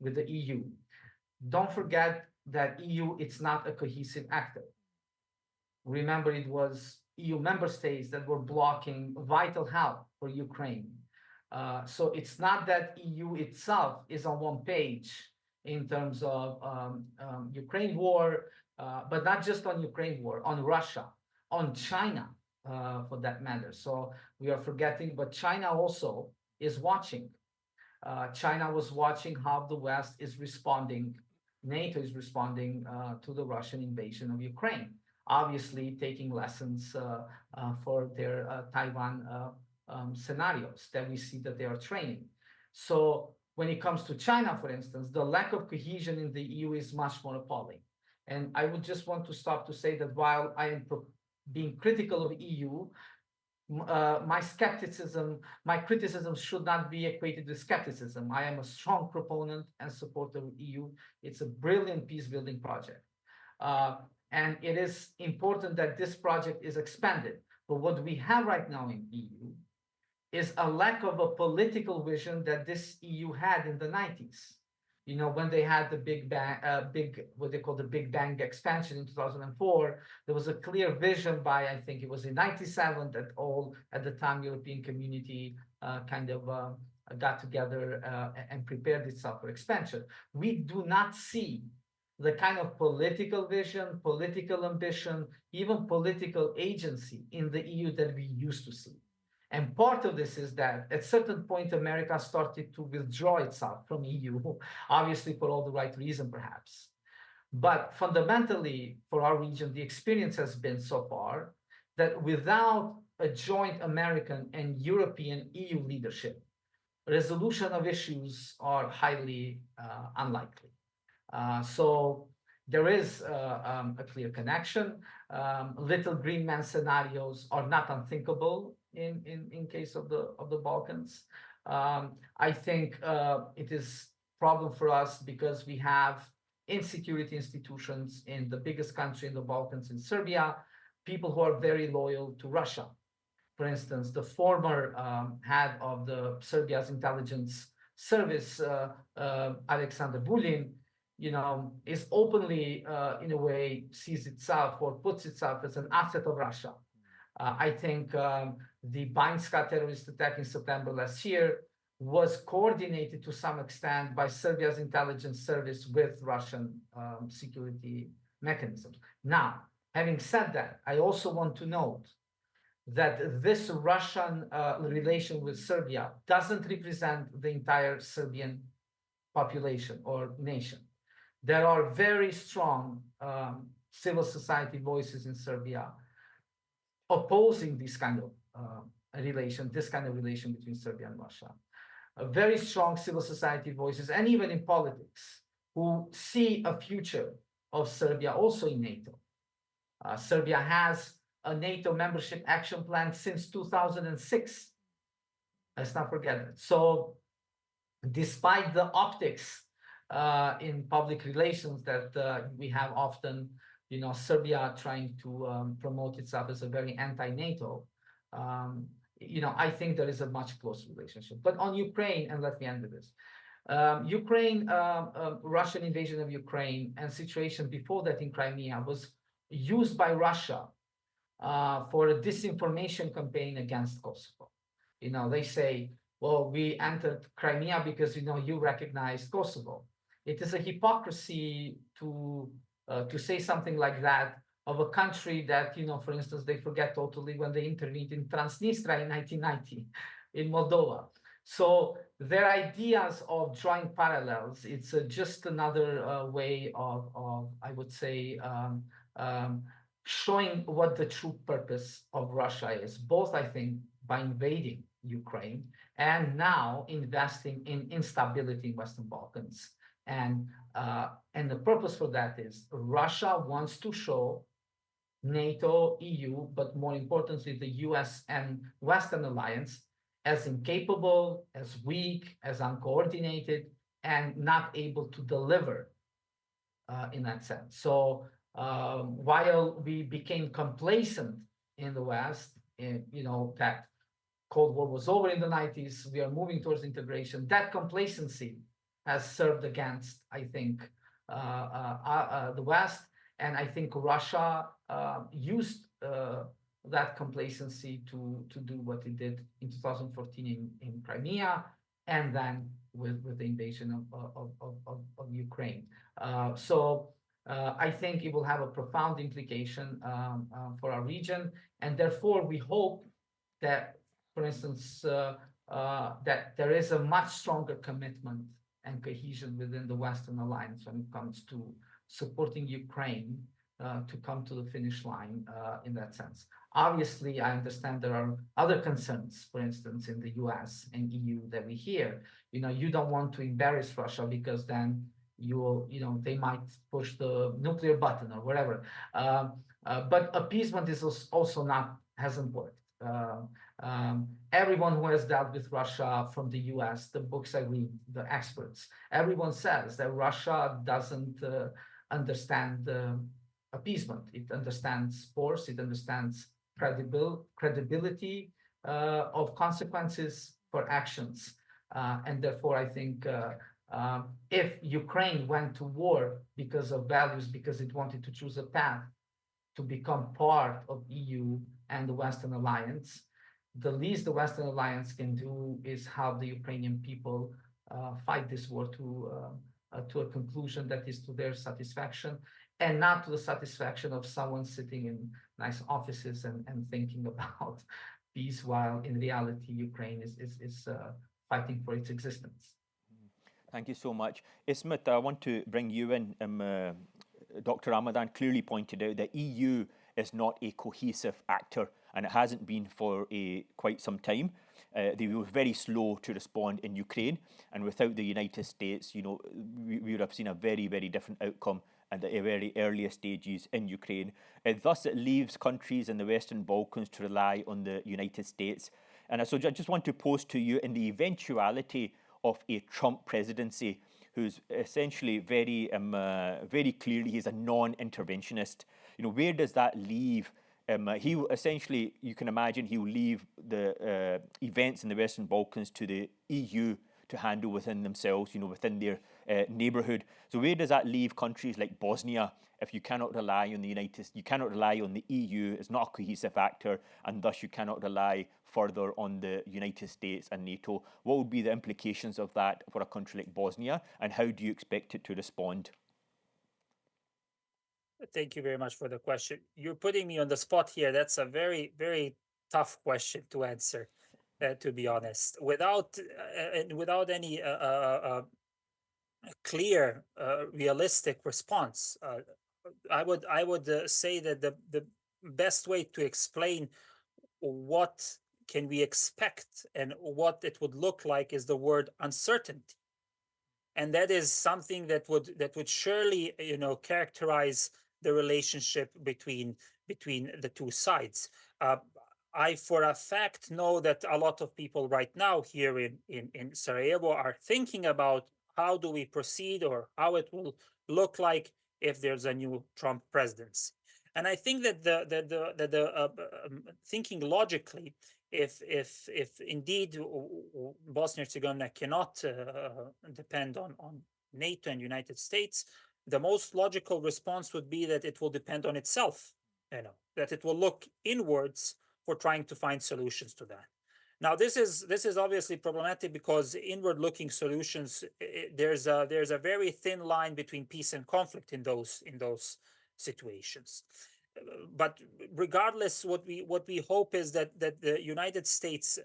with the EU. Don't forget that EU, it's not a cohesive actor. Remember, it was EU member states that were blocking vital help for Ukraine. So it's not that EU itself is on one page in terms of Ukraine war, but not just on Ukraine war, on Russia, on China, for that matter. So we are forgetting, but China also is watching. China was watching how the West is responding, NATO is responding to the Russian invasion of Ukraine, obviously taking lessons for their Taiwan scenarios that we see that they are training. So when it comes to China, for instance, the lack of cohesion in the EU is much more appalling. And I would just want to stop to say that while I am being critical of EU, my criticism should not be equated with skepticism. I am a strong proponent and supporter of EU. It's a brilliant peace-building project. And it is important that this project is expanded. But what we have right now in EU is a lack of a political vision that this EU had in the 90s. When they had the Big Bang, what they call the Big Bang expansion in 2004, there was a clear vision by, I think it was in 97, that all, at the time, European community got together and prepared itself for expansion. We do not see the kind of political vision, political ambition, even political agency in the EU that we used to see. And part of this is that at a certain point, America started to withdraw itself from EU, obviously for all the right reason, perhaps. But fundamentally, for our region, the experience has been so far that without a joint American and European EU leadership, resolution of issues are highly unlikely. So there is a clear connection. Little green man scenarios are not unthinkable in case of the Balkans. I think it is a problem for us because we have insecurity institutions in the biggest country in the Balkans, in Serbia, people who are very loyal to Russia. For instance, the former head of the Serbia's intelligence service, Alexander Vulin, is openly, in a way, sees itself or puts itself as an asset of Russia. I think the Banjska terrorist attack in September last year was coordinated to some extent by Serbia's intelligence service with Russian security mechanisms. Now, having said that, I also want to note that this Russian relation with Serbia doesn't represent the entire Serbian population or nation. There are very strong civil society voices in Serbia opposing this kind of relation between Serbia and Russia. Very strong civil society voices, and even in politics, who see a future of Serbia also in NATO. Serbia has a NATO membership action plan since 2006. Let's not forget it. So despite the optics in public relations that we have often, Serbia trying to promote itself as a very anti-NATO, I think there is a much closer relationship. But on Ukraine, and let me end with this, Ukraine, Russian invasion of Ukraine and situation before that in Crimea was used by Russia for a disinformation campaign against Kosovo. They say, well, we entered Crimea because, you recognize Kosovo. It is a hypocrisy to say something like that of a country that, for instance, they forget totally when they intervened in Transnistria in 1990 in Moldova. So their ideas of drawing parallels, it's just another way of, I would say, showing what the true purpose of Russia is, both, I think, by invading Ukraine and now investing in instability in Western Balkans. And the purpose for that is Russia wants to show NATO, EU, but more importantly, the US and Western alliance as incapable, as weak, as uncoordinated, and not able to deliver in that sense. So while we became complacent in the West, that Cold War was over in the 90s, we are moving towards integration. That complacency has served against, I think, the West. And I think Russia used that complacency to do what it did in 2014 in Crimea, and then with the invasion of Ukraine. So I think it will have a profound implication for our region. And therefore, we hope that, for instance, that there is a much stronger commitment and cohesion within the Western alliance when it comes to supporting Ukraine to come to the finish line in that sense. Obviously, I understand there are other concerns, for instance, in the US and EU that we hear. You don't want to embarrass Russia because then they might push the nuclear button or whatever. But appeasement is also hasn't worked. Everyone who has dealt with Russia from the US, the books I read, the experts, everyone says that Russia doesn't understand appeasement. It understands force, it understands credibility of consequences for actions. And therefore, I think if Ukraine went to war because of values, because it wanted to choose a path to become part of EU and the Western alliance, the least the Western alliance can do is help the Ukrainian people fight this war to a conclusion that is to their satisfaction, and not to the satisfaction of someone sitting in nice offices and thinking about peace, while in reality Ukraine is fighting for its existence. Thank you so much. Ismet, I want to bring you in. Dr. Ramadan clearly pointed out that EU is not a cohesive actor, and it hasn't been for quite some time. They were very slow to respond in Ukraine, and without the United States, we would have seen a very, very different outcome at the very earliest stages in Ukraine. Thus, it leaves countries in the Western Balkans to rely on the United States. And so I just want to pose to you, in the eventuality of a Trump presidency, who's essentially very clearly, he's a non-interventionist. Where does that leave? He will essentially, you can imagine, he will leave the events in the Western Balkans to the EU to handle within themselves, within their neighbourhood. So where does that leave countries like Bosnia if you cannot rely on you cannot rely on the EU? It's not a cohesive actor, and thus you cannot rely further on the United States and NATO. What would be the implications of that for a country like Bosnia, and how do you expect it to respond? Thank you very much for the question. You're putting me on the spot here. That's a very, very tough question to answer, to be honest. Without any clear, realistic response, I would say that the best way to explain what can we expect and what it would look like is the word uncertainty, and that is something that would surely characterize the relationship between the two sides. I, for a fact, know that a lot of people right now here in Sarajevo are thinking about how do we proceed or how it will look like if there's a new Trump presidency. And I think that the thinking logically, if indeed Bosnia and Herzegovina cannot depend on NATO and United States, the most logical response would be that it will depend on itself, that it will look inwards for trying to find solutions to that. Now, this is obviously problematic because inward-looking solutions, there's a very thin line between peace and conflict in those situations. But regardless, what we hope is that the United States,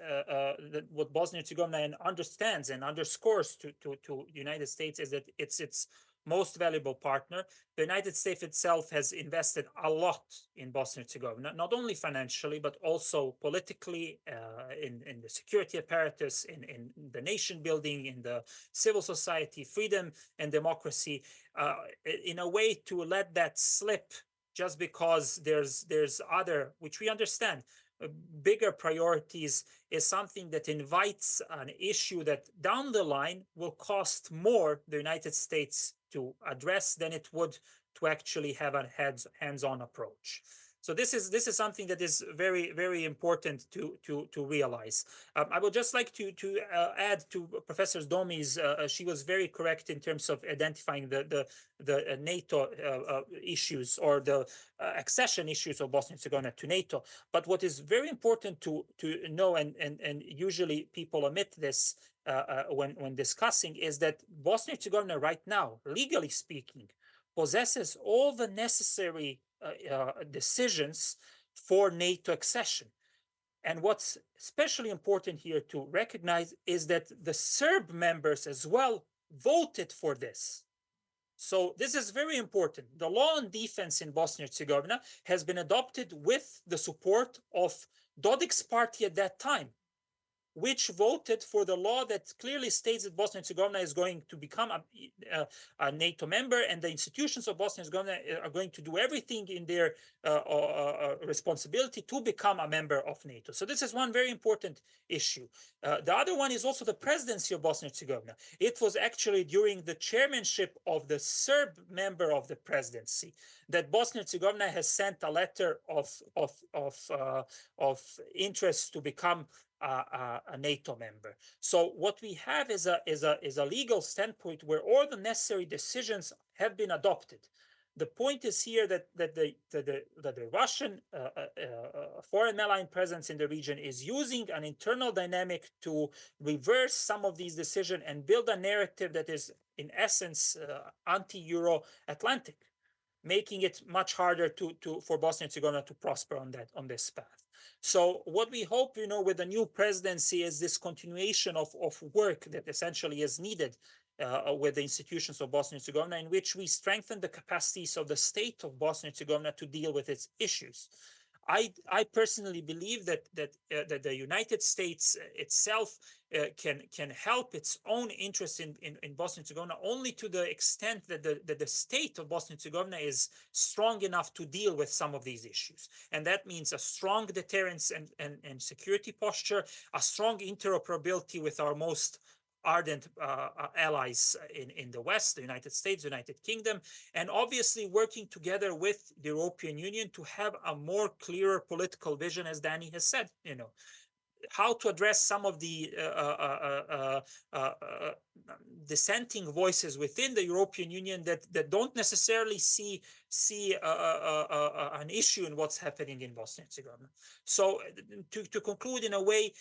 what Bosnia and Herzegovina understands and underscores to United States is that it's most valuable partner. The United States itself has invested a lot in Bosnia and Herzegovina, not only financially, but also politically, in the security apparatus, in the nation building, in the civil society, freedom and democracy, in a way to let that slip just because there's other, which we understand, bigger priorities, is something that invites an issue that down the line will cost more the United States to address than it would to actually have a hands-on approach. So this is something that is very, very important to realize. I would just like to add to Professor Domi's. She was very correct in terms of identifying the NATO issues or the accession issues of Bosnia and Herzegovina to NATO. But what is very important to know, and usually people omit this when discussing, is that Bosnia and Herzegovina right now, legally speaking, possesses all the necessary decisions for NATO accession. And what's especially important here to recognize is that the Serb members as well voted for this. So this is very important. The law on defense in Bosnia and Herzegovina has been adopted with the support of Dodik's party at that time, which voted for the law that clearly states that Bosnia and Herzegovina is going to become a NATO member, and the institutions of Bosnia and Herzegovina are going to do everything in their responsibility to become a member of NATO. So this is one very important issue. The other one is also the presidency of Bosnia and Herzegovina. It was actually during the chairmanship of the Serb member of the presidency that Bosnia and Herzegovina has sent a letter of interest to become a NATO member. So what we have is a legal standpoint where all the necessary decisions have been adopted. The point is here that the Russian foreign malign presence in the region is using an internal dynamic to reverse some of these decisions and build a narrative that is in essence anti-Euro-Atlantic, making it much harder for Bosnia and Herzegovina to prosper on this path. So what we hope, with the new presidency is this continuation of work that essentially is needed with the institutions of Bosnia and Herzegovina, in which we strengthen the capacities of the state of Bosnia and Herzegovina to deal with its issues. I personally believe that the United States itself can help its own interests in Bosnia and Herzegovina only to the extent that the state of Bosnia and Herzegovina is strong enough to deal with some of these issues. And that means a strong deterrence and security posture, a strong interoperability with our most ardent allies in the West, the United States, United Kingdom, and obviously working together with the European Union to have a more clearer political vision, as Danny has said, how to address some of the dissenting voices within the European Union that don't necessarily see an issue in what's happening in Bosnia and Herzegovina. So to conclude, in a way,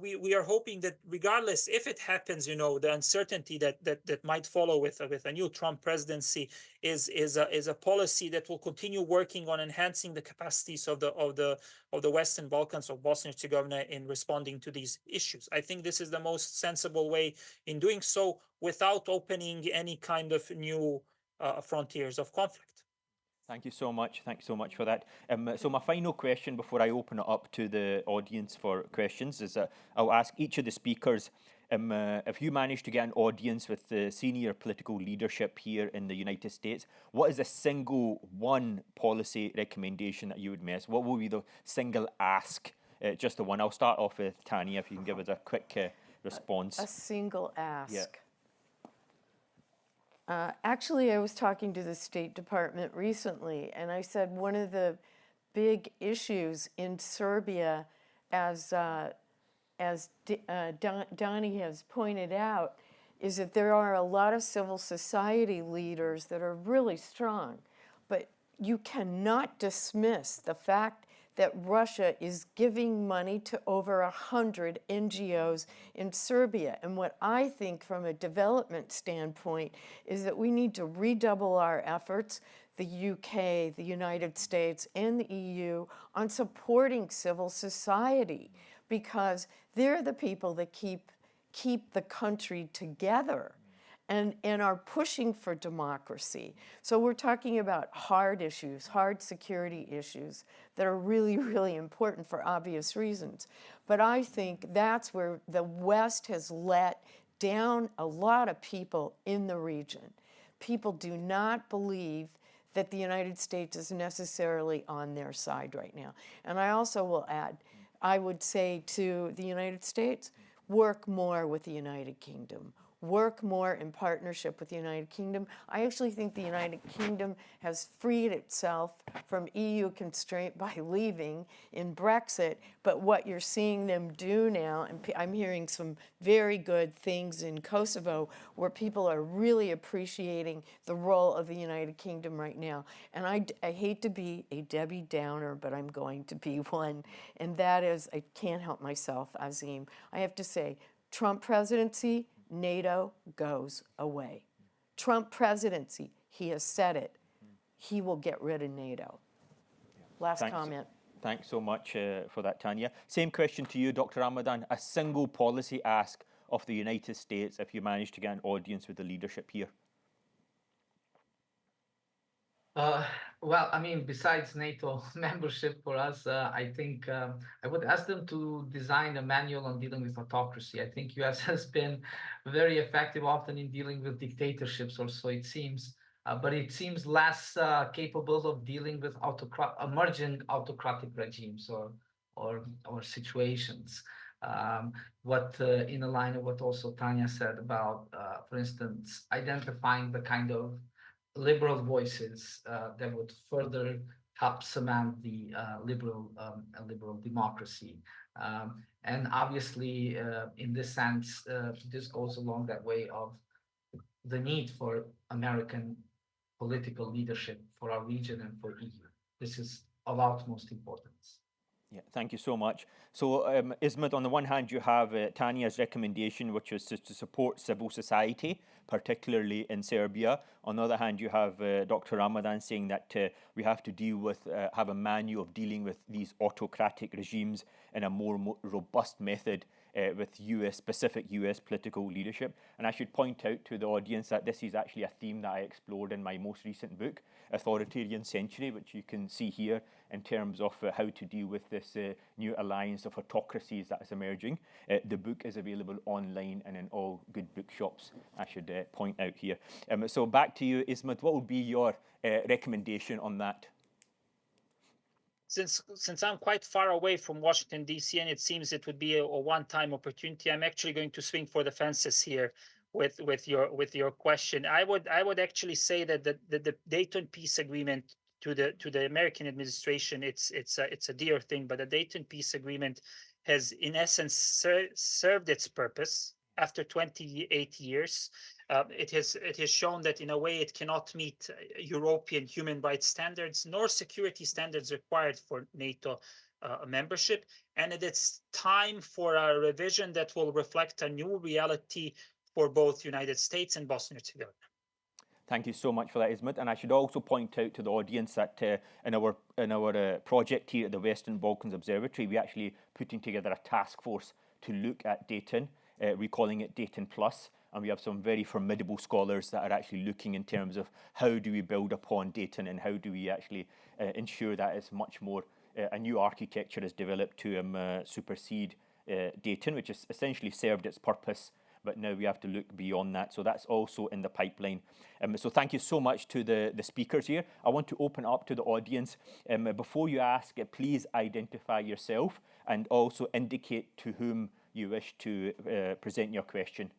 we are hoping that regardless if it happens, the uncertainty that might follow with a new Trump presidency is a policy that will continue working on enhancing the capacities of the Western Balkans, of Bosnia and Herzegovina, in responding to these issues. I think this is the most sensible way in doing so without opening any kind of new frontiers of conflict. Thank you so much. Thank you so much for that. So my final question before I open it up to the audience for questions is that I'll ask each of the speakers, if you manage to get an audience with the senior political leadership here in the United States, what is the single one policy recommendation that you would make? What will be the single ask? Just the one. I'll start off with Tanya, if you can give us a quick response. A single ask. Yeah. Actually, I was talking to the State Department recently, and I said one of the big issues in Serbia, as Donnie has pointed out, is that there are a lot of civil society leaders that are really strong, but you cannot dismiss the fact that Russia is giving money to over 100 NGOs in Serbia. And what I think from a development standpoint is that we need to redouble our efforts, the UK, the United States, and the EU, on supporting civil society, because they're the people that keep the country together and are pushing for democracy. So we're talking about hard issues, hard security issues that are really, really important for obvious reasons. But I think that's where the West has let down a lot of people in the region. People do not believe that the United States is necessarily on their side right now. And I also will add, I would say to the United States, work more with the United Kingdom. Work more in partnership with the United Kingdom. I actually think the United Kingdom has freed itself from EU constraint by leaving in Brexit, but what you're seeing them do now, and I'm hearing some very good things in Kosovo where people are really appreciating the role of the United Kingdom right now. And I hate to be a Debbie Downer, but I'm going to be one, and that is, I can't help myself, Azeem. I have to say, Trump presidency, NATO goes away. Trump presidency, he has said it. He will get rid of NATO. Last comment. Thanks so much for that, Tanya. Same question to you, Dr. Ramadan. A single policy ask of the United States if you manage to get an audience with the leadership here. Well, I mean, besides NATO membership for us, I think I would ask them to design a manual on dealing with autocracy. I think US has been very effective often in dealing with dictatorships, or so it seems, but it seems less capable of dealing with emerging autocratic regimes or situations. In a line of what also Tanya said about, for instance, identifying the kind of liberal voices that would further help cement the liberal democracy. And obviously, in this sense, this goes along that way of the need for American political leadership for our region and for EU. This is of utmost importance. Yeah, thank you so much. So, Ismet, on the one hand, you have Tanya's recommendation, which was to support civil society, particularly in Serbia. On the other hand, you have Dr. Ramadan saying that we have to have a manual of dealing with these autocratic regimes in a more robust method with specific US political leadership. And I should point out to the audience that this is actually a theme that I explored in my most recent book, Authoritarian Century, which you can see here in terms of how to deal with this new alliance of autocracies that is emerging. The book is available online and in all good bookshops, I should point out here. So back to you, Ismet, what would be your recommendation on that? Since I'm quite far away from Washington, D.C., and it seems it would be a one-time opportunity, I'm actually going to swing for the fences here with your question. I would actually say that the Dayton Peace Agreement to the American administration, it's a dear thing, but the Dayton Peace Agreement has in essence served its purpose after 28 years. It has shown that in a way it cannot meet European human rights standards nor security standards required for NATO membership, and it's time for a revision that will reflect a new reality for both United States and Bosnia and Herzegovina. Thank you so much for that, Ismet. And I should also point out to the audience that in our project here at the Western Balkans Observatory, we're actually putting together a task force to look at Dayton. We're calling it Dayton Plus. and we have some very formidable scholars that are actually looking in terms of how do we build upon Dayton and how do we actually ensure that it's much more, a new architecture is developed to supersede Dayton, which has essentially served its purpose, but now we have to look beyond that. So that's also in the pipeline. So thank you so much to the speakers here. I want to open up to the audience. Before you ask, please identify yourself and also indicate to whom you wish to present your question.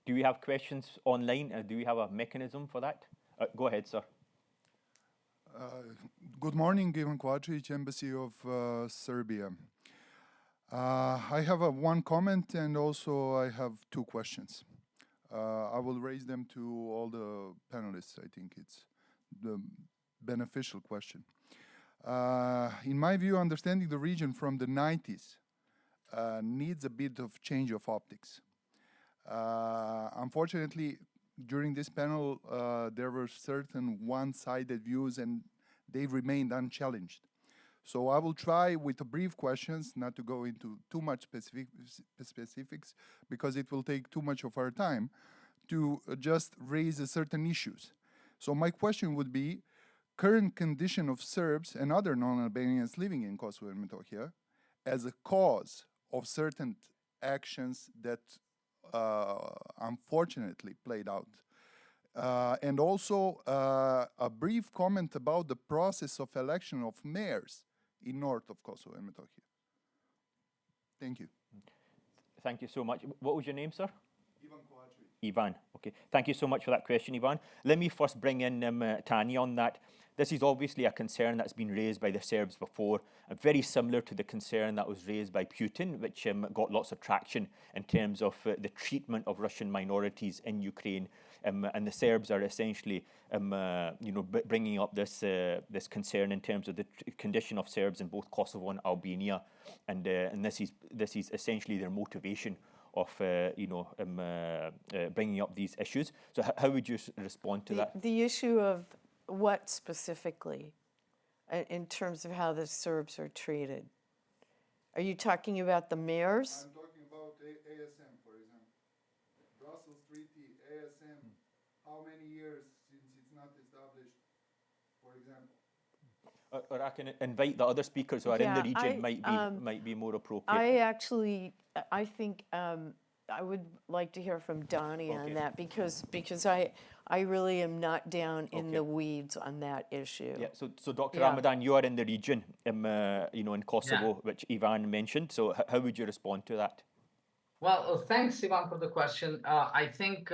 Do we have questions online? Do we have a mechanism for that? Go ahead, sir. Good morning, Ivan Kovacic, Embassy of Serbia. I have one comment and also I have two questions. I will raise them to all the panelists. I think it's the beneficial question. In my view, understanding the region from the 90s needs a bit of change of optics. Unfortunately, during this panel, there were certain one-sided views and they remained unchallenged. So I will try with brief questions, not to go into too much specifics, because it will take too much of our time, to just raise certain issues. So my question would be, current condition of Serbs and other non-Albanians living in Kosovo and Metohija as a cause of certain actions that unfortunately played out. And also a brief comment about the process of election of mayors in north of Kosovo and Metohija. Thank you. Thank you so much. What was your name, sir? Ivan Kovacic. Ivan. Okay. Thank you so much for that question, Ivan. Let me first bring in Tanya on that. This is obviously a concern that's been raised by the Serbs before, and very similar to the concern that was raised by Putin, which got lots of traction in terms of the treatment of Russian minorities in Ukraine. And the Serbs are essentially, bringing up this concern in terms of the condition of Serbs in both Kosovo and Albania, and this is essentially their motivation of bringing up these issues. So how would you respond to that? The issue of what specifically, in terms of how the Serbs are treated? Are you talking about the mayors? I'm talking about ASM, for example. Brussels Treaty, ASM, how many years since it's not established, for example? Or I can invite the other speakers who are in the region, might be more appropriate. I think I would like to hear from Donnie on that, because I really am not down in the weeds on that issue. Yeah. So Dr. Ramadan, you are in the region, in Kosovo, which Ivan mentioned. So how would you respond to that? Well, thanks, Ivan, for the question. I think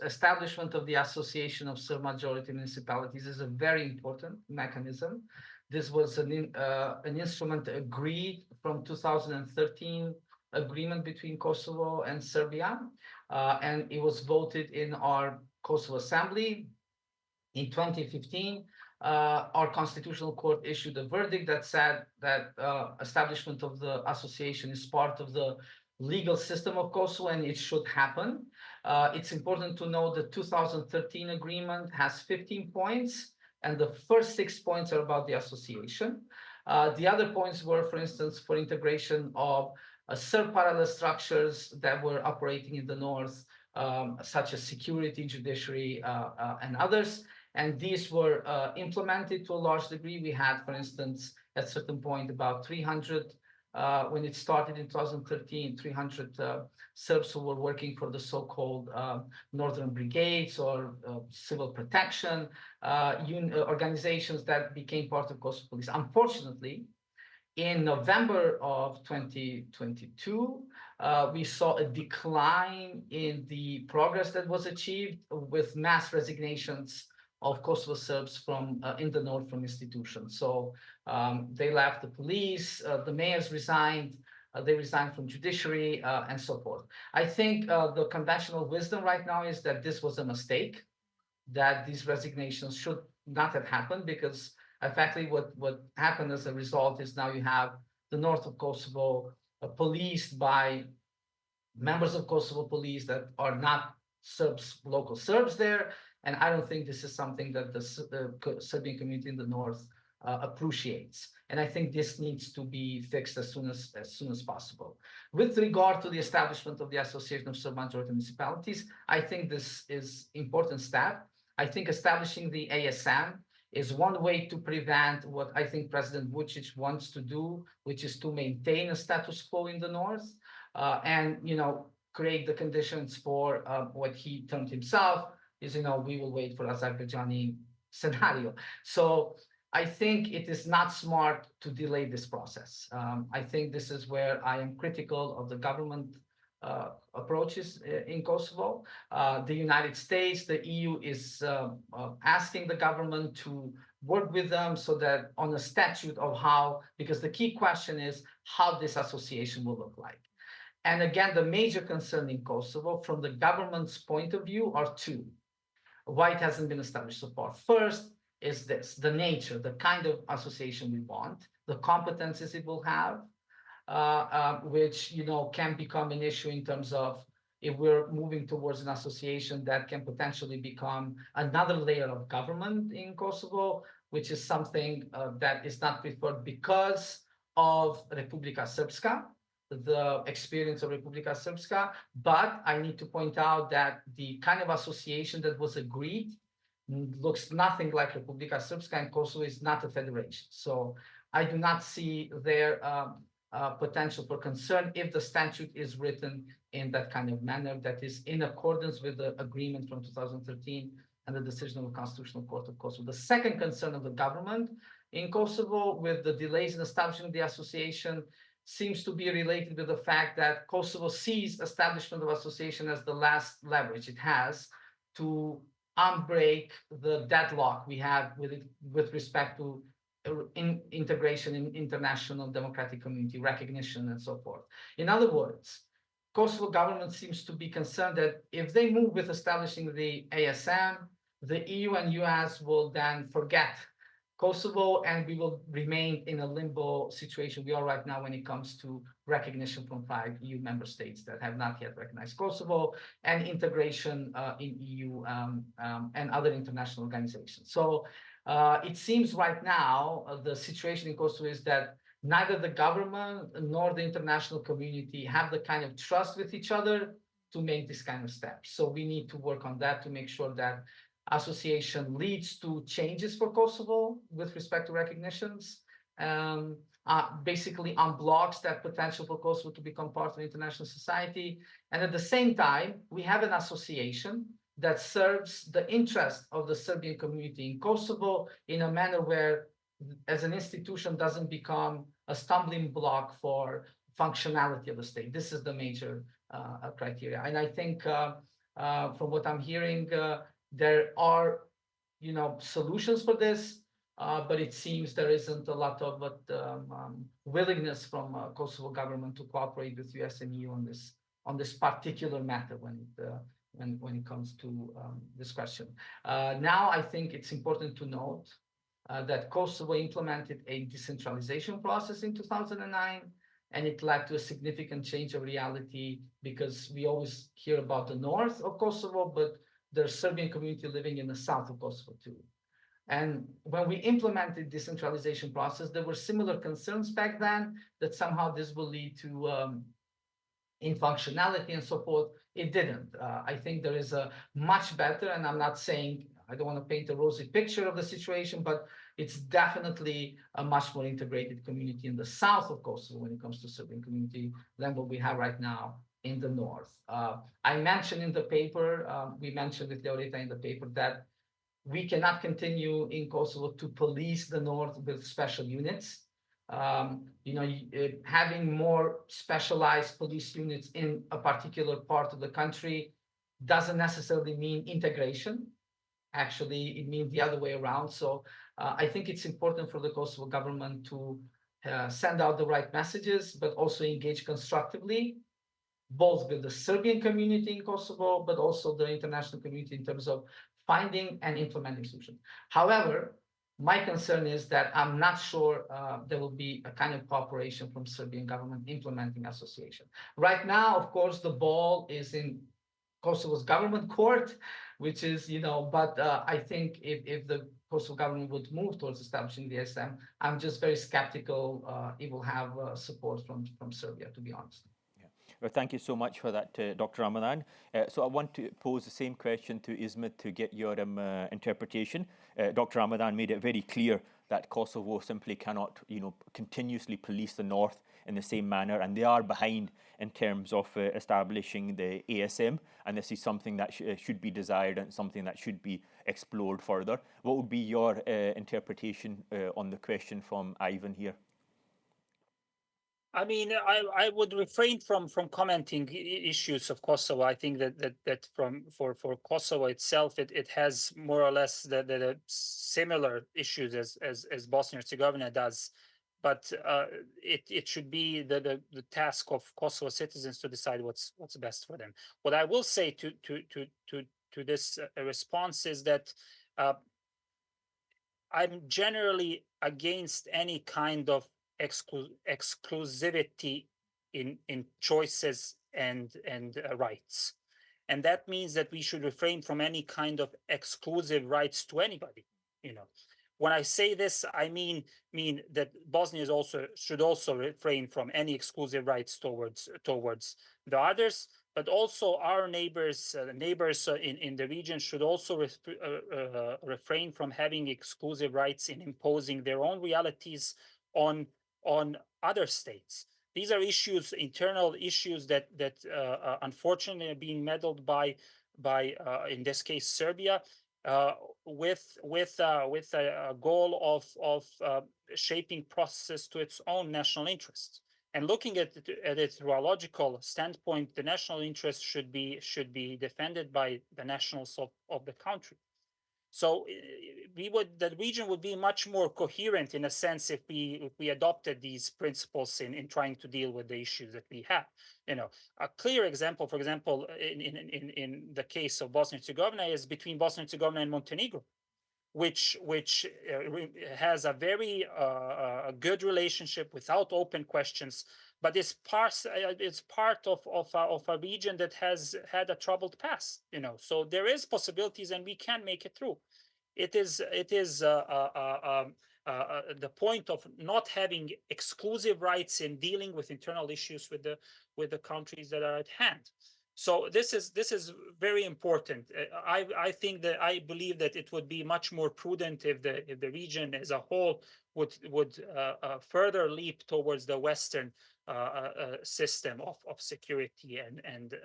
establishment of the Association of Serb Majority Municipalities is a very important mechanism. This was an instrument agreed from 2013 agreement between Kosovo and Serbia, and it was voted in our Kosovo Assembly in 2015. Our Constitutional Court issued a verdict that said that establishment of the association is part of the legal system of Kosovo and it should happen. It's important to know the 2013 agreement has 15 points and the first 6 points are about the association. The other points were, for instance, for integration of Serb parallel structures that were operating in the north, such as security, judiciary, and others. And these were implemented to a large degree. We had, for instance, at a certain point about 300, when it started in 2013, 300 Serbs who were working for the so-called Northern Brigades or civil protection organizations that became part of Kosovo Police. Unfortunately, in November of 2022, we saw a decline in the progress that was achieved with mass resignations of Kosovo Serbs from in the north from institutions. So they left the police, the mayors resigned, they resigned from judiciary, and so forth. I think the conventional wisdom right now is that this was a mistake, that these resignations should not have happened, because effectively what happened as a result is now you have the north of Kosovo policed by members of Kosovo police that are not Serbs, local Serbs there. And I don't think this is something that the Serbian community in the north appreciates. And I think this needs to be fixed as soon as possible. With regard to the establishment of the Association of Sub-Majority Municipalities, I think this is important step. I think establishing the ASM is one way to prevent what I think President Vučić wants to do, which is to maintain a status quo in the north, and create the conditions for what he termed himself is, we will wait for Azerbaijani scenario. So I think it is not smart to delay this process. I think this is where I am critical of the government approaches in Kosovo. The United States, the EU is asking the government to work with them so that on a statute of how, because the key question is how this association will look like. And again, the major concern in Kosovo from the government's point of view are two. Why it hasn't been established so far. First is this, the nature, the kind of association we want, the competencies it will have, which can become an issue in terms of if we're moving towards an association that can potentially become another layer of government in Kosovo, which is something that is not preferred because of Republika Srpska, the experience of Republika Srpska. But I need to point out that the kind of association that was agreed looks nothing like Republika Srpska, and Kosovo is not a federation. So I do not see their potential for concern if the statute is written in that kind of manner that is in accordance with the agreement from 2013 and the decision of the Constitutional Court of Kosovo. The second concern of the government in Kosovo with the delays in establishing the association seems to be related with the fact that Kosovo sees establishment of association as the last leverage it has to unbreak the deadlock we have with respect to integration in international democratic community recognition and so forth. In other words, Kosovo government seems to be concerned that if they move with establishing the ASM, the EU and US will then forget Kosovo, and we will remain in a limbo situation we are right now when it comes to recognition from 5 EU member states that have not yet recognized Kosovo and integration in EU and other international organizations. So it seems right now the situation in Kosovo is that neither the government nor the international community have the kind of trust with each other to make this kind of steps. So we need to work on that to make sure that association leads to changes for Kosovo with respect to recognitions, basically unblocks that potential for Kosovo to become part of international society. And at the same time, we have an association that serves the interest of the Serbian community in Kosovo in a manner where, as an institution, doesn't become a stumbling block for functionality of the state. This is the major criteria. And I think from what I'm hearing, there are, solutions for this, but it seems there isn't a lot of willingness from Kosovo government to cooperate with US and EU on this particular matter when it comes to this question. Now, I think it's important to note that Kosovo implemented a decentralization process in 2009, and it led to a significant change of reality because we always hear about the north of Kosovo, but there's Serbian community living in the south of Kosovo too. And when we implemented decentralization process, there were similar concerns back then that somehow this will lead to infunctionality and so forth. It didn't. I think there is a much better, and I'm not saying, I don't want to paint a rosy picture of the situation, but it's definitely a much more integrated community in the south of Kosovo when it comes to Serbian community than what we have right now in the north. I mentioned in the paper, we mentioned with Leorita in the paper that we cannot continue in Kosovo to police the north with special units. Having more specialized police units in a particular part of the country doesn't necessarily mean integration. Actually, it means the other way around. So I think it's important for the Kosovo government to send out the right messages, but also engage constructively, both with the Serbian community in Kosovo, but also the international community in terms of finding and implementing solutions. However, my concern is that I'm not sure there will be a kind of cooperation from Serbian government implementing association. Right now, of course, the ball is in Kosovo's government court, which is, but I think if the Kosovo government would move towards establishing the SM. I'm just very skeptical it will have support from Serbia, to be honest. Well, thank you so much for that, Dr. Ramadan. So I want to pose the same question to Ismet to get your interpretation. Dr. Ramadan made it very clear that Kosovo simply cannot, continuously police the north in the same manner, and they are behind in terms of establishing the ASM, and this is something that should be desired and something that should be explored further. What would be your interpretation on the question from Ivan here? I mean, I would refrain from commenting issues of Kosovo. I think that for Kosovo itself, it has more or less the similar issues as Bosnia and Herzegovina does, but it should be the task of Kosovo citizens to decide what's best for them. What I will say to this response is that I'm generally against any kind of exclusivity in choices and rights, and that means that we should refrain from any kind of exclusive rights to anybody. When I say this, I mean that Bosnia should also refrain from any exclusive rights towards the others, but also our neighbors in the region should also refrain from having exclusive rights in imposing their own realities on other states. These are issues, internal issues that unfortunately are being meddled by in this case Serbia, with a goal of shaping processes to its own national interests. And looking at it through a logical standpoint, the national interest should be defended by the nationals of the country. So the region would be much more coherent in a sense if we adopted these principles in trying to deal with the issues that we have. A clear example, for example, in the case of Bosnia and Herzegovina is between Bosnia and Herzegovina and Montenegro, which has a very good relationship without open questions, but it's part of a region that has had a troubled past. So there is possibilities, and we can make it through. It is the point of not having exclusive rights in dealing with internal issues with the countries that are at hand. So this is very important. I believe that it would be much more prudent if the region as a whole would further leap towards the Western system of security and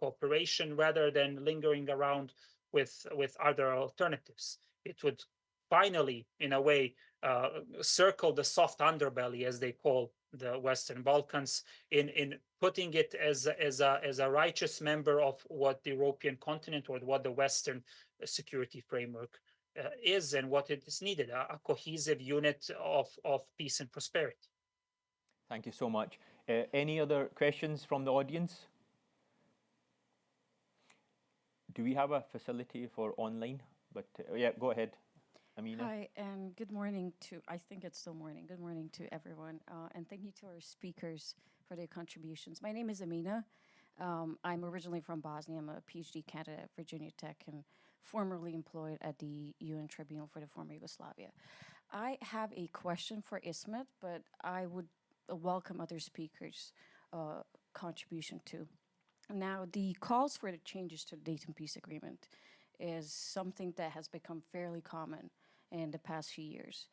cooperation, rather than lingering around with other alternatives. It would finally, in a way, circle the soft underbelly, as they call the Western Balkans, in putting it as a righteous member of what the European continent or what the Western security framework is, and what it is needed, a cohesive unit of peace and prosperity. Thank you so much. Any other questions from the audience? Do we have a facility for online? But yeah, go ahead, Amina. Hi, and good morning I think it's still morning. Good morning to everyone. And thank you to our speakers for their contributions. My name is Amina. I'm originally from Bosnia. I'm a PhD candidate at Virginia Tech and formerly employed at the UN Tribunal for the former Yugoslavia. I have a question for Ismet, but I would welcome other speakers' contribution too. Now, the calls for the changes to the Dayton Peace Agreement is something that has become fairly common in the past few years.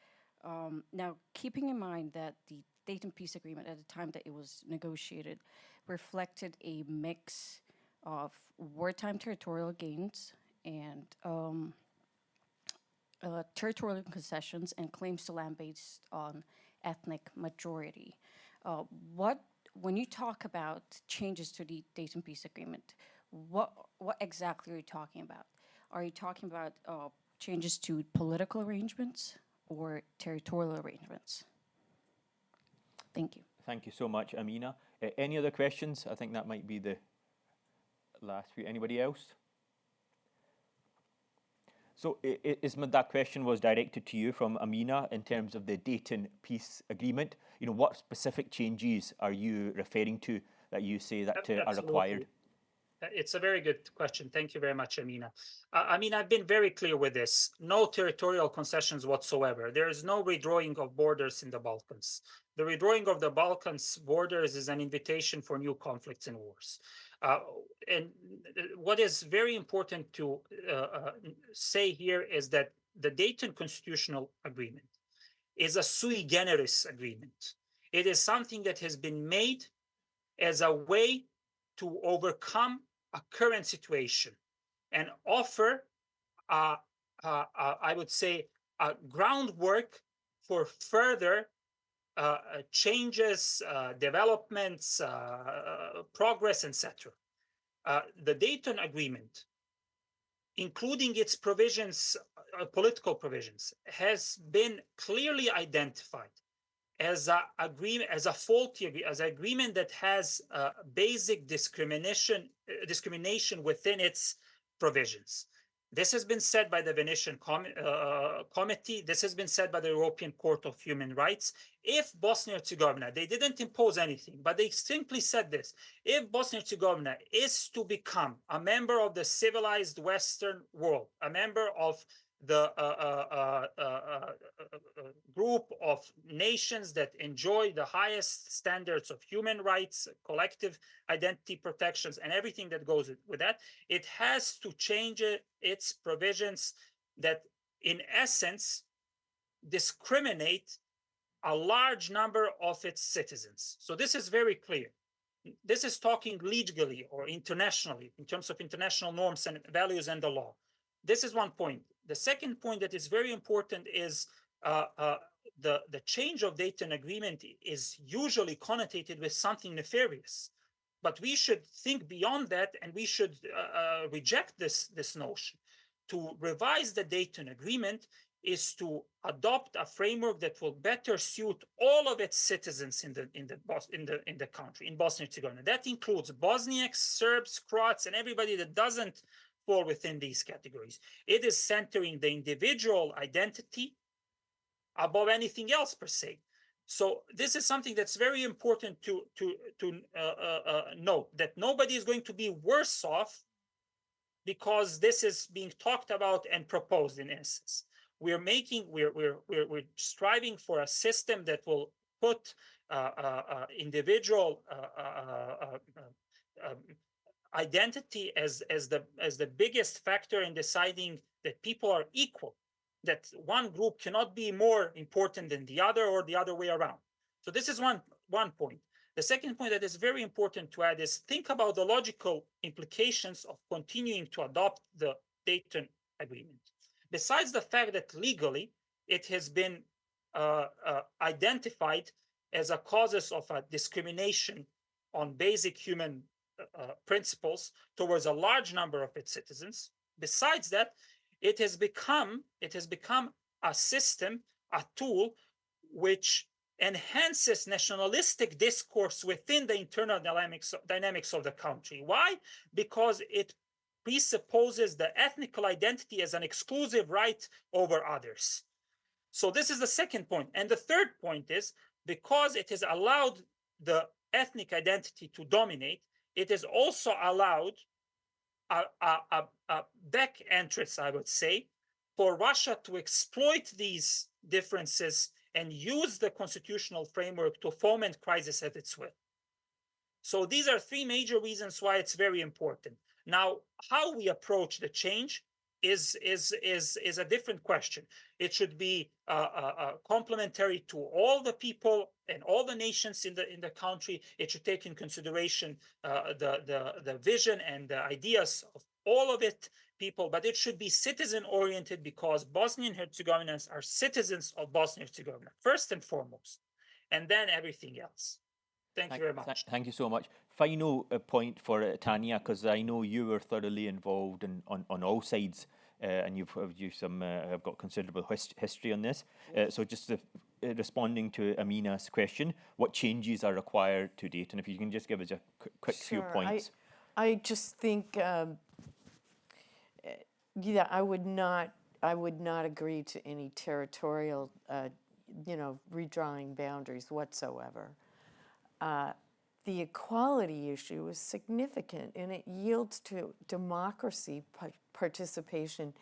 Now, keeping in mind that the Dayton Peace Agreement at the time that it was negotiated reflected a mix of wartime territorial gains and territorial concessions and claims to land based on ethnic majority. When you talk about changes to the Dayton Peace Agreement, what exactly are you talking about? Are you talking about changes to political arrangements or territorial arrangements? Thank you. Thank you so much, Amina. Any other questions? I think that might be the last few. Anybody else? So Ismet, that question was directed to you from Amina in terms of the Dayton Peace Agreement. What specific changes are you referring to that you say that are required? It's a very good question. Thank you very much, Amina. I mean, I've been very clear with this. No territorial concessions whatsoever. There is no redrawing of borders in the Balkans. The redrawing of the Balkans borders is an invitation for new conflicts and wars. And what is very important to say here is that the Dayton Constitutional Agreement is a sui generis agreement. It is something that has been made as a way to overcome a current situation and offer, I would say, a groundwork for further changes, developments, progress, etc. The Dayton Agreement, including its provisions, political provisions, has been clearly identified as an agreement, as a faulty, as an agreement that has basic discrimination within its provisions. This has been said by the Venetian Committee. This has been said by the European Court of Human Rights. If Bosnia-Herzegovina, they didn't impose anything, but they simply said this: if Bosnia-Herzegovina is to become a member of the civilized Western world, a member of the group of nations that enjoy the highest standards of human rights, collective identity protections, and everything that goes with that, it has to change its provisions that, in essence, discriminate a large number of its citizens. So this is very clear. This is talking legally or internationally in terms of international norms and values and the law. This is one point. The second point that is very important is the change of Dayton Agreement is usually connotated with something nefarious. But we should think beyond that, and we should reject this notion. To revise the Dayton Agreement is to adopt a framework that will better suit all of its citizens in the country, in Bosnia-Herzegovina. That includes Bosniaks, Serbs, Croats, and everybody that doesn't fall within these categories. It is centering the individual identity above anything else per se. So this is something that's very important to note, that nobody is going to be worse off because this is being talked about and proposed in essence. We're striving for a system that will put individual identity as the biggest factor in deciding that people are equal, that one group cannot be more important than the other or the other way around. So this is one point. The second point that is very important to add is think about the logical implications of continuing to adopt the Dayton Agreement. Besides the fact that legally it has been identified as a causes of a discrimination on basic human principles towards a large number of its citizens, besides that, it has become a system, a tool, which enhances nationalistic discourse within the internal dynamics of the country. Why? Because it presupposes the ethnical identity as an exclusive right over others. So this is the second point. And the third point is, because it has allowed the ethnic identity to dominate, it has also allowed a back entrance, I would say, for Russia to exploit these differences and use the constitutional framework to foment crisis at its will. So these are three major reasons why it's very important. Now, how we approach the change is a different question. It should be complementary to all the people and all the nations in the country. It should take in consideration the vision and the ideas of all of it people, but it should be citizen-oriented because Bosnian Herzegovinans are citizens of Bosnia Herzegovina first and foremost, and then everything else. Thank you very much. Thank you so much. Final point for Tanya, because I know you were thoroughly involved on all sides, and you've have got considerable history on this. So just responding to Amina's question, what changes are required to date? And if you can just give us a quick few points. I just think, yeah, I would not agree to any territorial, redrawing boundaries whatsoever. the equality issue is significant, and it yields to democracy participation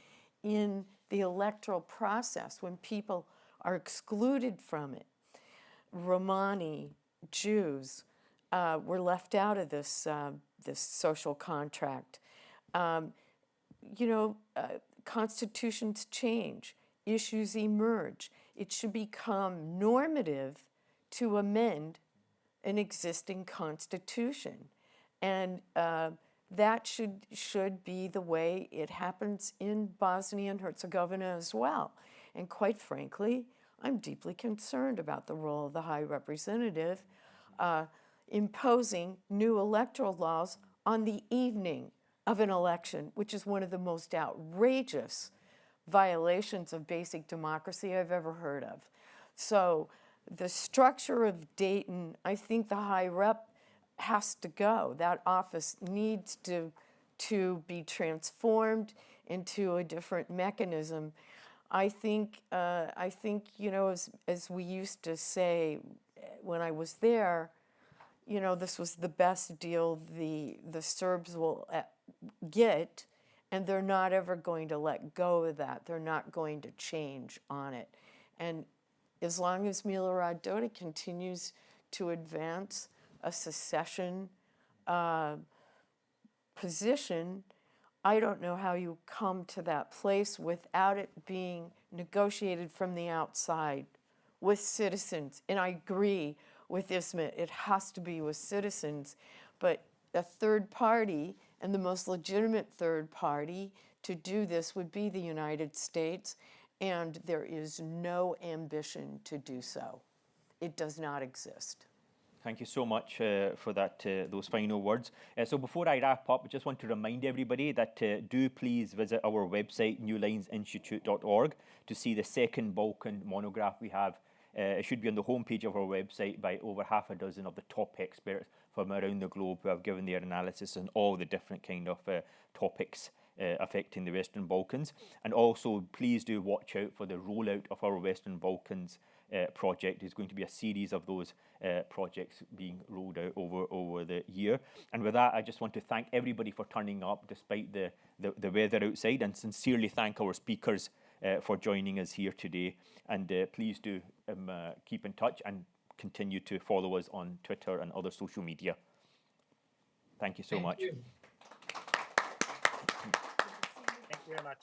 in the electoral process when people are excluded from it. Romani, Jews were left out of this, this social contract. Constitutions change, issues emerge. It should become normative to amend an existing constitution. And that should be the way it happens in Bosnia and Herzegovina as well. And quite frankly, I'm deeply concerned about the role of the High Representative imposing new electoral laws on the evening of an election, which is one of the most outrageous violations of basic democracy I've ever heard of. So the structure of Dayton, I think the High Rep has to go. That office needs to be transformed into a different mechanism. I think as we used to say when I was there, this was the best deal the Serbs will get, and they're not ever going to let go of that. They're not going to change on it. And as long as Milorad Dodik continues to advance a secession position, I don't know how you come to that place without it being negotiated from the outside with citizens. And I agree with Ismet, it has to be with citizens, but a third party, and the most legitimate third party to do this would be the United States, and there is no ambition to do so. It does not exist. Thank you so much for that, those final words. So before I wrap up, I just want to remind everybody that do please visit our website, newlinesinstitute.org, to see the second Balkan monograph we have. It should be on the homepage of our website by over half a dozen of the top experts from around the globe who have given their analysis on all the different kind of topics affecting the Western Balkans. And also, please do watch out for the rollout of our Western Balkans project. There's going to be a series of those projects being rolled out over the year. And with that, I just want to thank everybody for turning up despite the weather outside, and sincerely thank our speakers for joining us here today. And please do keep in touch and continue to follow us on Twitter and other social media. Thank you so much. Thank you. Thank you very much.